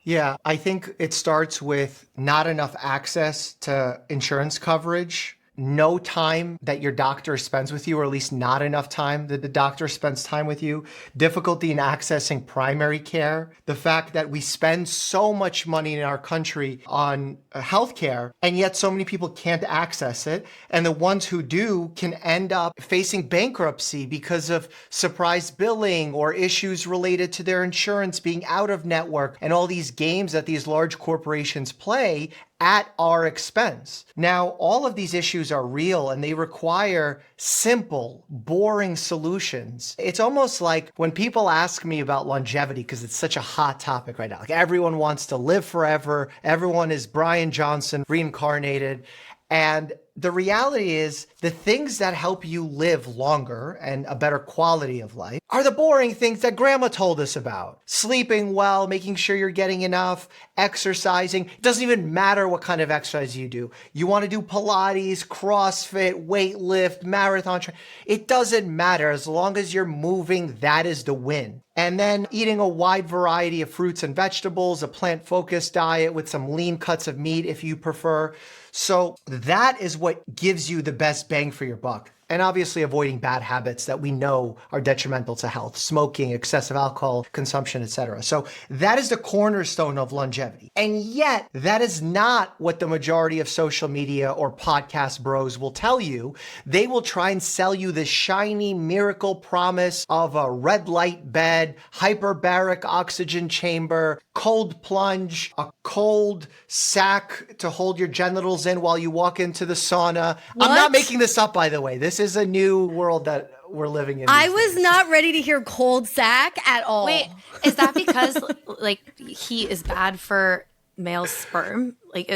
Yeah, I think it starts with not enough access to insurance coverage, no time that your doctor spends with you, or at least not enough time that the doctor spends time with you, difficulty in accessing primary care, the fact that we spend so much money in our country on healthcare, and yet so many people can't access it. And the ones who do can end up facing bankruptcy because of surprise billing or issues related to their insurance being out of network, and all these games that these large corporations play at our expense. Now, all of these issues are real, and they require simple, boring solutions. It's almost like when people ask me about longevity, because it's such a hot topic right now. Like, everyone wants to live forever. Everyone is Brian Johnson reincarnated. And the reality is, the things that help you live longer and a better quality of life are the boring things that grandma told us about. Sleeping well, making sure you're getting enough, exercising. It doesn't even matter what kind of exercise you do. You want to do Pilates, CrossFit, weightlift, marathon. It doesn't matter. As long as you're moving, that is the win. And then eating a wide variety of fruits and vegetables, a plant-focused diet with some lean cuts of meat if you prefer. So that is what gives you the best bang for your buck. And obviously avoiding bad habits that we know are detrimental to health, smoking, excessive alcohol consumption, etc. So that is the cornerstone of longevity. And yet that is not what the majority of social media or podcast bros will tell you. They will try and sell you this shiny miracle promise of a red light bed, hyperbaric oxygen chamber, cold plunge, a cold sack to hold your genitals in while you walk into the sauna. What? I'm not making this up, by the way. This is a new world that we're living in. I was not ready to hear cold sack at all. Wait, is that because like heat is bad for male sperm? Like,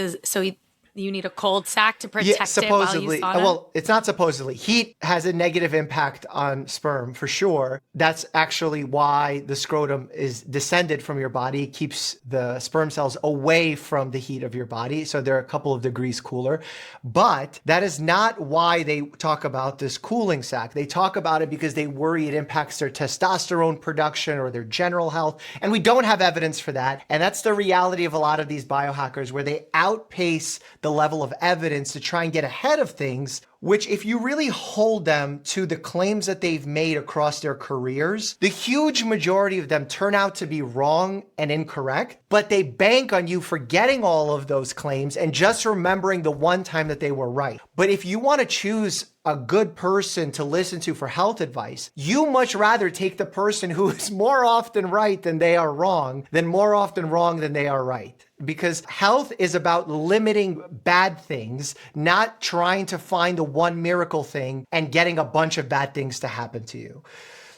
you need a cold sack to protect it while you sauna? Well, it's not supposedly. Heat has a negative impact on sperm for sure. That's actually why the scrotum is descended from your body. It keeps the sperm cells away from the heat of your body. So they're a couple of degrees cooler. But that is not why they talk about this cooling sack. They talk about it because they worry it impacts their testosterone production or their general health. And we don't have evidence for that. And that's the reality of a lot of these biohackers, where they outpace the level of evidence to try and get ahead of things, which if you really hold them to the claims that they've made across their careers, the huge majority of them turn out to be wrong and incorrect, but they bank on you forgetting all of those claims and just remembering the one time that they were right. But if you want to choose a good person to listen to for health advice, you much rather take the person who is more often right than they are wrong, than more often wrong than they are right. Because health is about limiting bad things, not trying to find the one miracle thing and getting a bunch of bad things to happen to you.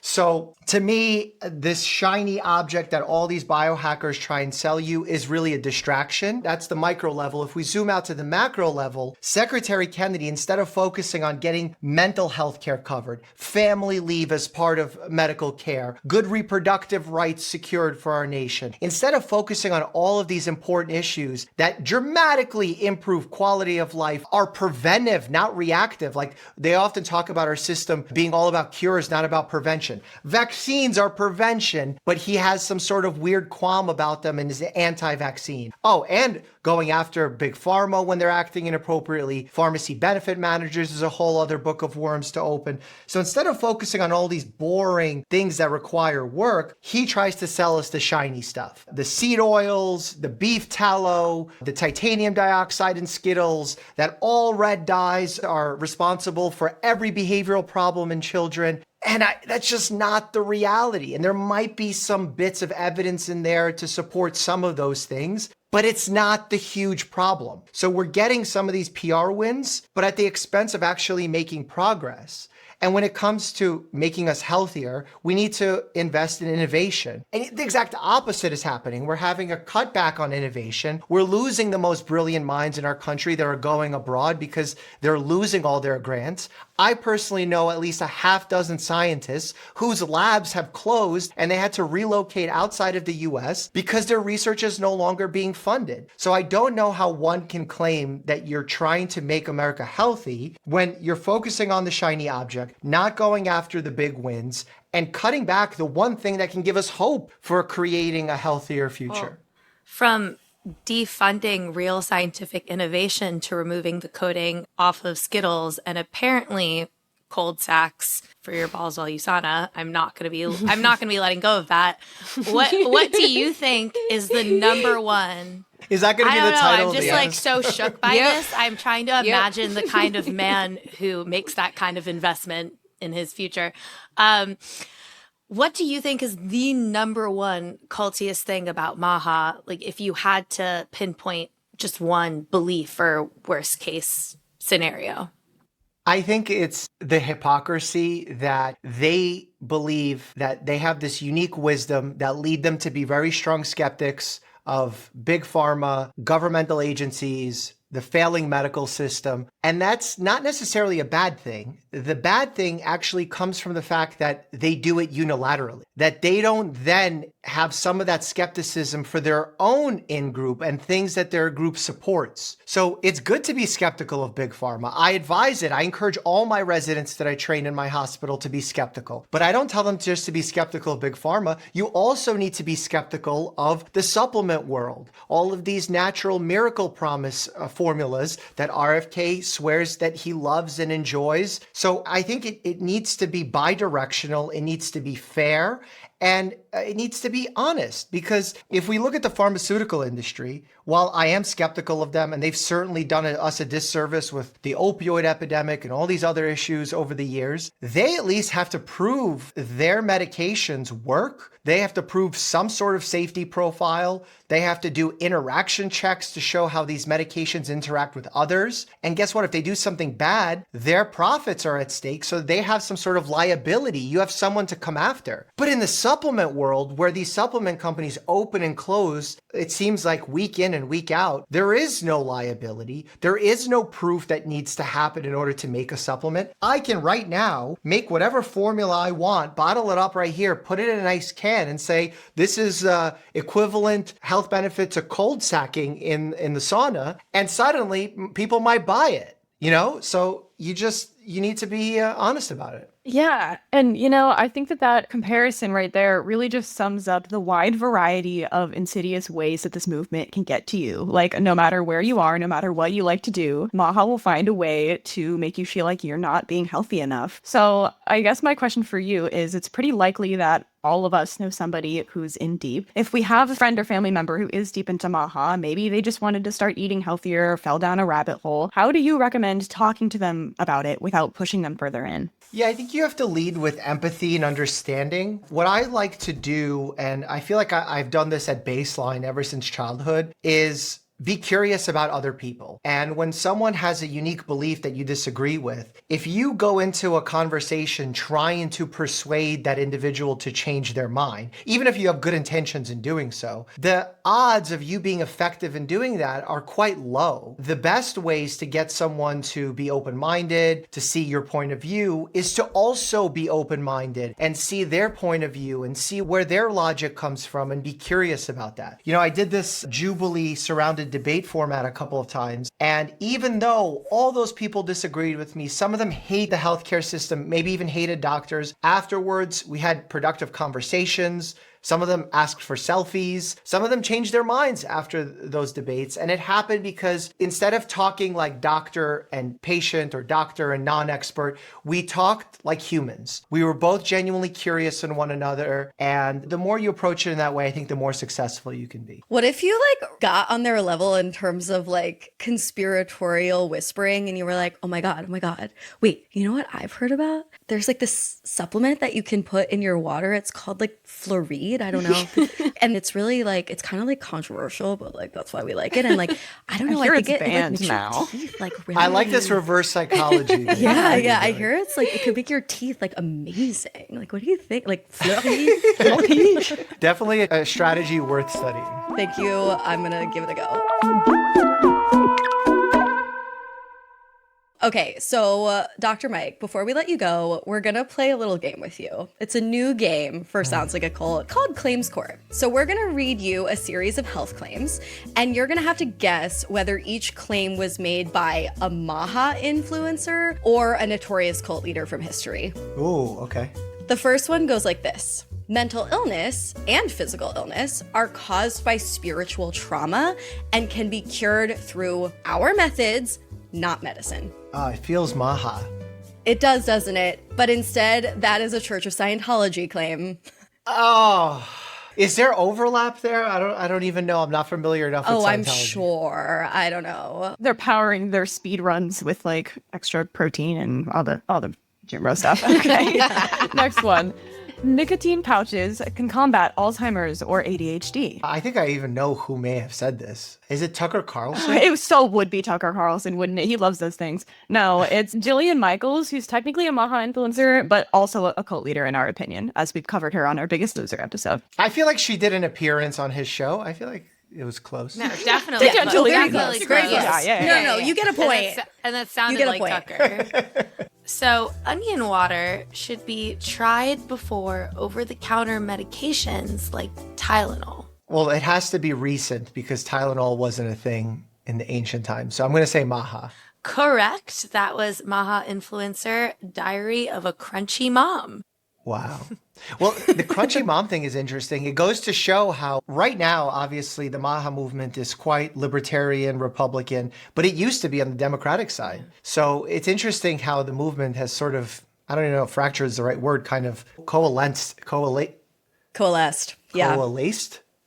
So to me, this shiny object that all these biohackers try and sell you is really a distraction. That's the micro level. If we zoom out to the macro level, Secretary Kennedy, instead of focusing on getting mental health care covered, family leave as part of medical care, good reproductive rights secured for our nation, instead of focusing on all of these important issues that dramatically improve quality of life, are preventive, not reactive. Like they often talk about our system being all about cures, not about prevention. Vaccines are prevention, but he has some sort of weird qualm about them and is anti-vaccine. Oh, and going after Big Pharma when they're acting inappropriately. Pharmacy benefit managers is a whole other book of worms to open. So instead of focusing on all these boring things that require work, he tries to sell us the shiny stuff. The seed oils, the beef tallow, the titanium dioxide in Skittles, that all red dyes are responsible for every behavioral problem in children. And that's just not the reality. And there might be some bits of evidence in there to support some of those things, but it's not the huge problem. So we're getting some of these PR wins, but at the expense of actually making progress. And when it comes to making us healthier, we need to invest in innovation. And the exact opposite is happening. We're having a cutback on innovation. We're losing the most brilliant minds in our country that are going abroad because they're losing all their grants. I personally know at least a half dozen scientists whose labs have closed and they had to relocate outside of the US because their research is no longer being funded. So I don't know how one can claim that you're trying to make America healthy when you're focusing on the shiny object, not going after the big wins, and cutting back the one thing that can give us hope for creating a healthier future. From defunding real scientific innovation to removing the coating off of Skittles and apparently cold sacks for your balls while you sauna. I'm not going to be letting go of that. What do you think is the number one? Is that going to be the title? I'm just like so shook by this. I'm trying to imagine the kind of man who makes that kind of investment in his future. What do you think is the number one cultiest thing about MAHA? Like if you had to pinpoint just one belief or worst case scenario. I think it's the hypocrisy that they believe that they have this unique wisdom that lead them to be very strong skeptics of Big Pharma, governmental agencies, the failing medical system. And that's not necessarily a bad thing. The bad thing actually comes from the fact that they do it unilaterally, that they don't then have some of that skepticism for their own in-group and things that their group supports. So it's good to be skeptical of Big Pharma. I advise it. I encourage all my residents that I train in my hospital to be skeptical. But I don't tell them just to be skeptical of Big Pharma. You also need to be skeptical of the supplement world, all of these natural miracle promise formulas that RFK swears that he loves and enjoys. So I think it needs to be bi-directional. It needs to be fair. And it needs to be honest, because if we look at the pharmaceutical industry, while I am skeptical of them, and they've certainly done us a disservice with the opioid epidemic and all these other issues over the years, they at least have to prove their medications work. They have to prove some sort of safety profile. They have to do interaction checks to show how these medications interact with others. And guess what? If they do something bad, their profits are at stake, so they have some sort of liability. You have someone to come after. But in the supplement world, where these supplement companies open and close, it seems like week in and week out, there is no liability. There is no proof that needs to happen in order to make a supplement. I can right now make whatever formula I want, bottle it up right here, put it in a nice can and say, this is equivalent health benefit to cold sacking in the sauna. And suddenly people might buy it, So you need to be honest about it. Yeah. And, I think that comparison right there really just sums up the wide variety of insidious ways that this movement can get to you. Like, no matter where you are, no matter what you like to do, MAHA will find a way to make you feel like you're not being healthy enough. So I guess my question for you is, it's pretty likely that all of us know somebody who's in deep. If we have a friend or family member who is deep into MAHA, maybe they just wanted to start eating healthier, fell down a rabbit hole, how do you recommend talking to them about it without pushing them further in? Yeah, I think you have to lead with empathy and understanding. What I like to do, and I feel like I've done this at baseline ever since childhood, is be curious about other people. And when someone has a unique belief that you disagree with, if you go into a conversation trying to persuade that individual to change their mind, even if you have good intentions in doing so, the odds of you being effective in doing that are quite low. The best ways to get someone to be open-minded, to see your point of view, is to also be open-minded and see their point of view and see where their logic comes from and be curious about that. I did this Jubilee surrounded debate format a couple of times. And even though all those people disagreed with me, some of them hate the healthcare system, maybe even hated doctors. Afterwards, we had productive conversations. Some of them asked for selfies. Some of them changed their minds after those debates. And it happened because instead of talking like doctor and patient or doctor and non-expert, we talked like humans. We were both genuinely curious in one another. And the more you approach it in that way, I think the more successful you can be. What if you got on their level in terms of conspiratorial whispering and you were like, oh my God, wait, you know what I've heard about? There's this supplement that you can put in your water. It's called fluoride. I don't know. And it's really it's kind of controversial, but that's why we like it. And I don't know. I hear think it's banned now. Teeth, really... I like this reverse psychology. yeah. I hear it's it could make your teeth amazing. What do you think? Fluoride? Definitely a strategy worth studying. Thank you. I'm gonna give it a go. Okay, so Dr. Mike, before we let you go, we're gonna play a little game with you. It's a new game for Sounds Like a Cult called Claims Court. So we're gonna read you a series of health claims, and you're gonna have to guess whether each claim was made by a MAHA influencer or a notorious cult leader from history. Ooh, okay. The first one goes like this. Mental illness and physical illness are caused by spiritual trauma and can be cured through our methods, not medicine. It feels MAHA. It does, doesn't it? But instead, that is a Church of Scientology claim. Oh, is there overlap there? I don't even know. I'm not familiar enough with Scientology. I'm sure. I don't know. They're powering their speed runs with extra protein and all the gym bro stuff. Okay. Next one. Nicotine pouches can combat Alzheimer's or ADHD. I think I even know who may have said this. Is it Tucker Carlson? It so would be Tucker Carlson, wouldn't it? He loves those things. No, it's Jillian Michaels, who's technically a MAHA influencer, but also a cult leader in our opinion, as we've covered her on our Biggest Loser episode. I feel like she did an appearance on his show. I feel like it was close. No, definitely. Yeah, Definitely close. close. Yeah. No, you get a point. And that sounded like Tucker. So, onion water should be tried before over-the-counter medications like Tylenol. Well, it has to be recent because Tylenol wasn't a thing in the ancient times. So I'm going to say MAHA. Correct. That was MAHA influencer, Diary of a Crunchy Mom. Wow. Well, the crunchy mom thing is interesting. It goes to show how right now, obviously, the MAHA movement is quite libertarian, Republican, but it used to be on the Democratic side. So it's interesting how the movement has sort of, I don't even know if fracture is the right word, kind of coalesced. Yeah.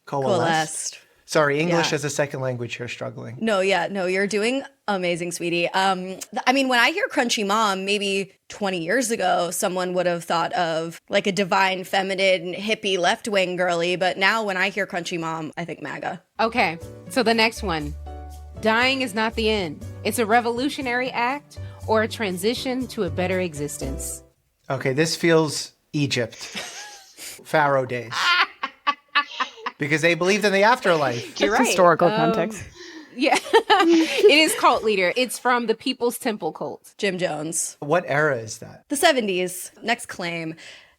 Coalesced. Sorry, English Yeah. as a second language here, struggling. No, you're doing amazing, sweetie. I mean, when I hear crunchy mom, maybe 20 years ago, someone would have thought of like a divine, feminine, hippie, left-wing girly. But now when I hear crunchy mom, I think MAGA. Okay, so the next one. Dying is not the end. It's a revolutionary act or a transition to a better existence. Okay, this feels Egypt. Pharaoh days. Because they believed in the afterlife. You're right. Historical context. Yeah, it is cult leader. It's from the People's Temple cult. Jim Jones. What era is that? The 70s. Next claim.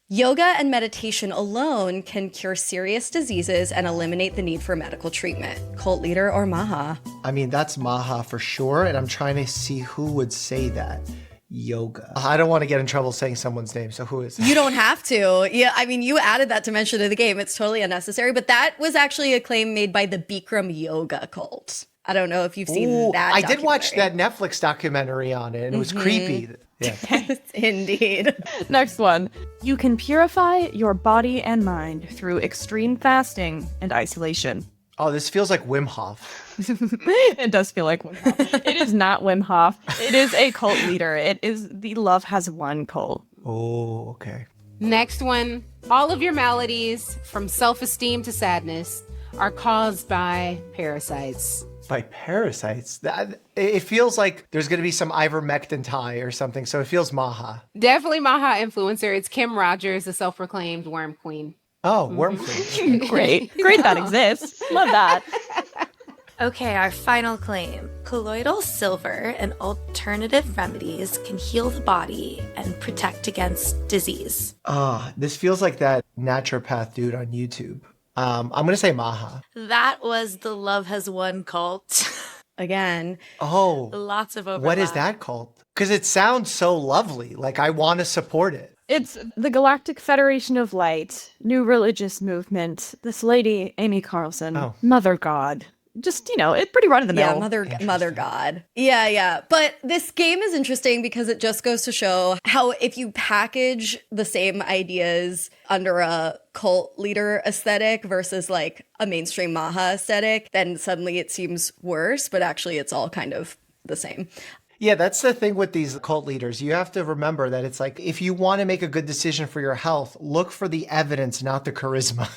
Yoga and meditation alone can cure serious diseases and eliminate the need for medical treatment. Cult leader or MAHA? I mean, that's MAHA for sure. And I'm trying to see who would say that. Yoga. I don't want to get in trouble saying someone's name. So who is it? You don't have to. Yeah, I mean, you added that dimension to the game. It's totally unnecessary. But that was actually a claim made by the Bikram yoga cult. I don't know if you've seen that. I did watch that Netflix documentary on it, and it was creepy. Yeah. Indeed. Next one. You can purify your body and mind through extreme fasting and isolation. Oh, this feels like Wim Hof. It does feel like Wim Hof. It is not Wim Hof. It is a cult leader. It is the Love Has Won cult. Oh, okay. Next one. All of your maladies, from self-esteem to sadness, are caused by parasites. By parasites? It feels like there's going to be some ivermectin tie or something, so it feels MAHA. Definitely MAHA influencer. It's Kim Rogers, the self-proclaimed worm queen. Oh, worm queen. Great that exists. Love that. Okay, our final claim. Colloidal silver and alternative remedies can heal the body and protect against disease. This feels like that naturopath dude on YouTube. I'm going to say MAHA. That was the Love Has Won cult. Again. Oh. Lots of overlap. What is that called? Because it sounds so lovely. Like, I want to support it. It's the Galactic Federation of Light, new religious movement. This lady, Amy Carlson, Mother God. Just, it's pretty run of the mill. Yeah, mother God. Yeah. But this game is interesting because it just goes to show how if you package the same ideas under a cult leader aesthetic versus like a mainstream MAHA aesthetic, then suddenly it seems worse, but actually it's all kind of the same. Yeah, that's the thing with these cult leaders. You have to remember that it's like, if you want to make a good decision for your health, look for the evidence, not the charisma.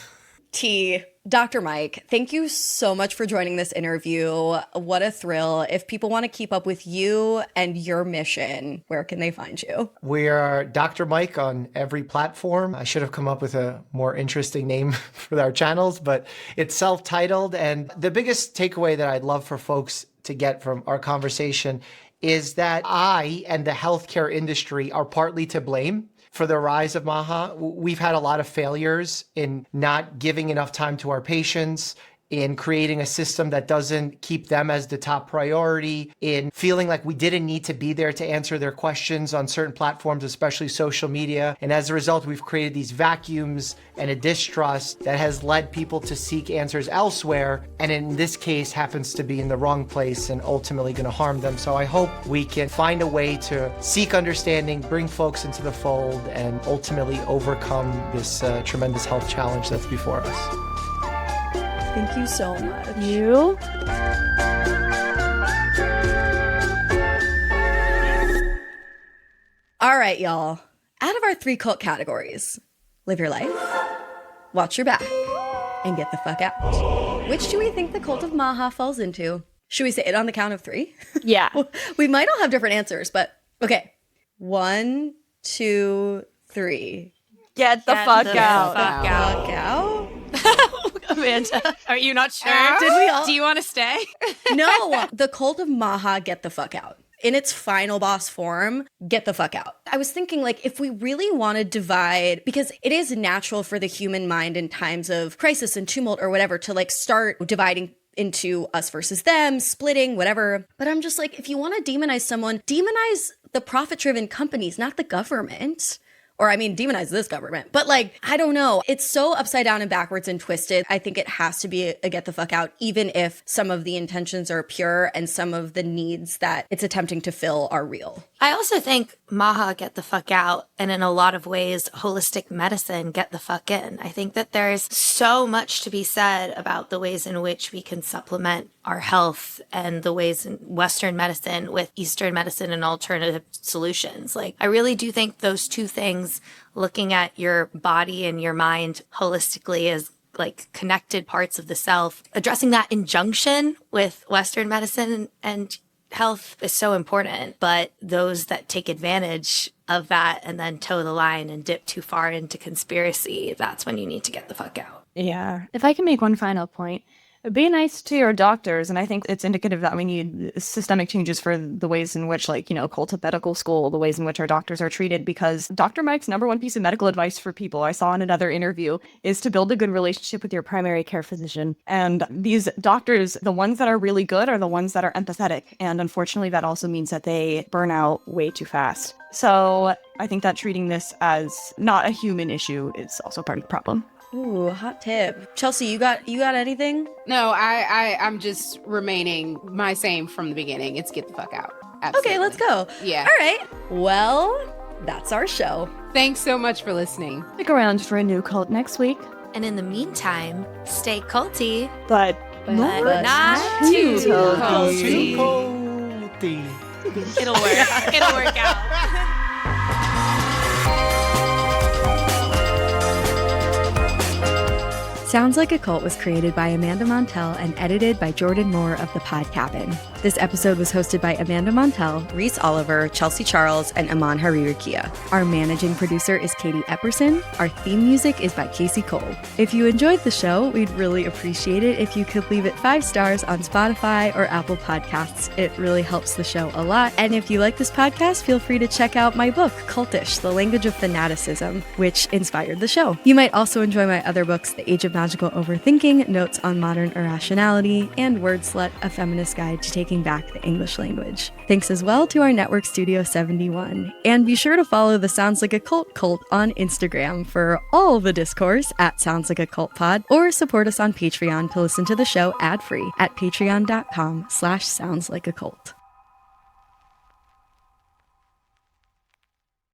Dr. Mike, thank you so much for joining this interview. What a thrill. If people want to keep up with you and your mission, where can they find you? We are Dr. Mike on every platform. I should have come up with a more interesting name for our channels, but it's self-titled. And the biggest takeaway that I'd love for folks to get from our conversation is that I and the healthcare industry are partly to blame for the rise of MAHA. We've had a lot of failures in not giving enough time to our patients, in creating a system that doesn't keep them as the top priority, in feeling like we didn't need to be there to answer their questions on certain platforms, especially social media. And as a result, we've created these vacuums and a distrust that has led people to seek answers elsewhere. And in this case, happens to be in the wrong place and ultimately going to harm them. So I hope we can find a way to seek understanding, bring folks into the fold, and ultimately overcome this tremendous health challenge that's before us. Thank you so much. You? All right, y'all. Out of our 3 cult categories, live your life, watch your back, and get the fuck out. Which do we think the Cult of MAHA falls into? Should we say it on the count of 3? Yeah. We might all have different answers, but okay. 1, 2, 3. Get the fuck out. Fuck out? Amanda, are you not sure? Did we all? Do you want to stay? No, the Cult of MAHA, get the fuck out. In its final boss form, get the fuck out. I was thinking, like, if we really want to divide, because it is natural for the human mind in times of crisis and tumult or whatever to, like, start dividing into us versus them, splitting, whatever. But I'm just like, if you want to demonize someone, demonize the profit-driven companies, not the government. Or I mean, demonize this government. But like, I don't know. It's so upside down and backwards and twisted. I think it has to be a get the fuck out, even if some of the intentions are pure and some of the needs that it's attempting to fill are real. I also think MAHA, get the fuck out, and in a lot of ways, holistic medicine, get the fuck in. I think that there's so much to be said about the ways in which we can supplement our health and the ways in Western medicine with Eastern medicine and alternative solutions. Like, I really do think those two things, looking at your body and your mind holistically as like connected parts of the self, addressing that injunction with Western medicine and health is so important. But those that take advantage of that and then toe the line and dip too far into conspiracy, that's when you need to get the fuck out. Yeah. If I can make one final point, be nice to your doctors. And I think it's indicative that we need systemic changes for the ways in which, like, cult of medical school, the ways in which our doctors are treated, because Dr. Mike's number one piece of medical advice for people I saw in another interview is to build a good relationship with your primary care physician. And these doctors, the ones that are really good are the ones that are empathetic. And unfortunately, that also means that they burn out way too fast. So I think that treating this as not a human issue is also part of the problem. Ooh, hot tip. Chelsea, you got anything? No, I'm just remaining my same from the beginning. It's get the fuck out. Absolutely. Okay, let's go. Yeah. All right. Well, that's our show. Thanks so much for listening. Stick around for a new cult next week. And in the meantime, stay culty, But not too culty. Culty. It'll work. It'll work out. Sounds Like a Cult was created by Amanda Montell and edited by Jordan Moore of The Pod Cabin. This episode was hosted by Amanda Montell, Reese Oliver, Chelsea Charles, and Iman Haririkia. Our managing producer is Katie Epperson. Our theme music is by Casey Cole. If you enjoyed the show, we'd really appreciate it if you could leave it 5 stars on Spotify or Apple Podcasts. It really helps the show a lot. And if you like this podcast, feel free to check out my book, Cultish, The Language of Fanaticism, which inspired the show. You might also enjoy my other books, The Age of Magical Overthinking, Notes on Modern Irrationality, and Word Slut, A Feminist Guide to Taking Back the English Language. Thanks as well to our network Studio 71. And be sure to follow the Sounds Like a Cult cult on Instagram for all the discourse at Sounds Like a Cult Pod, or support us on Patreon to listen to the show ad-free at patreon.com/soundslikeacult.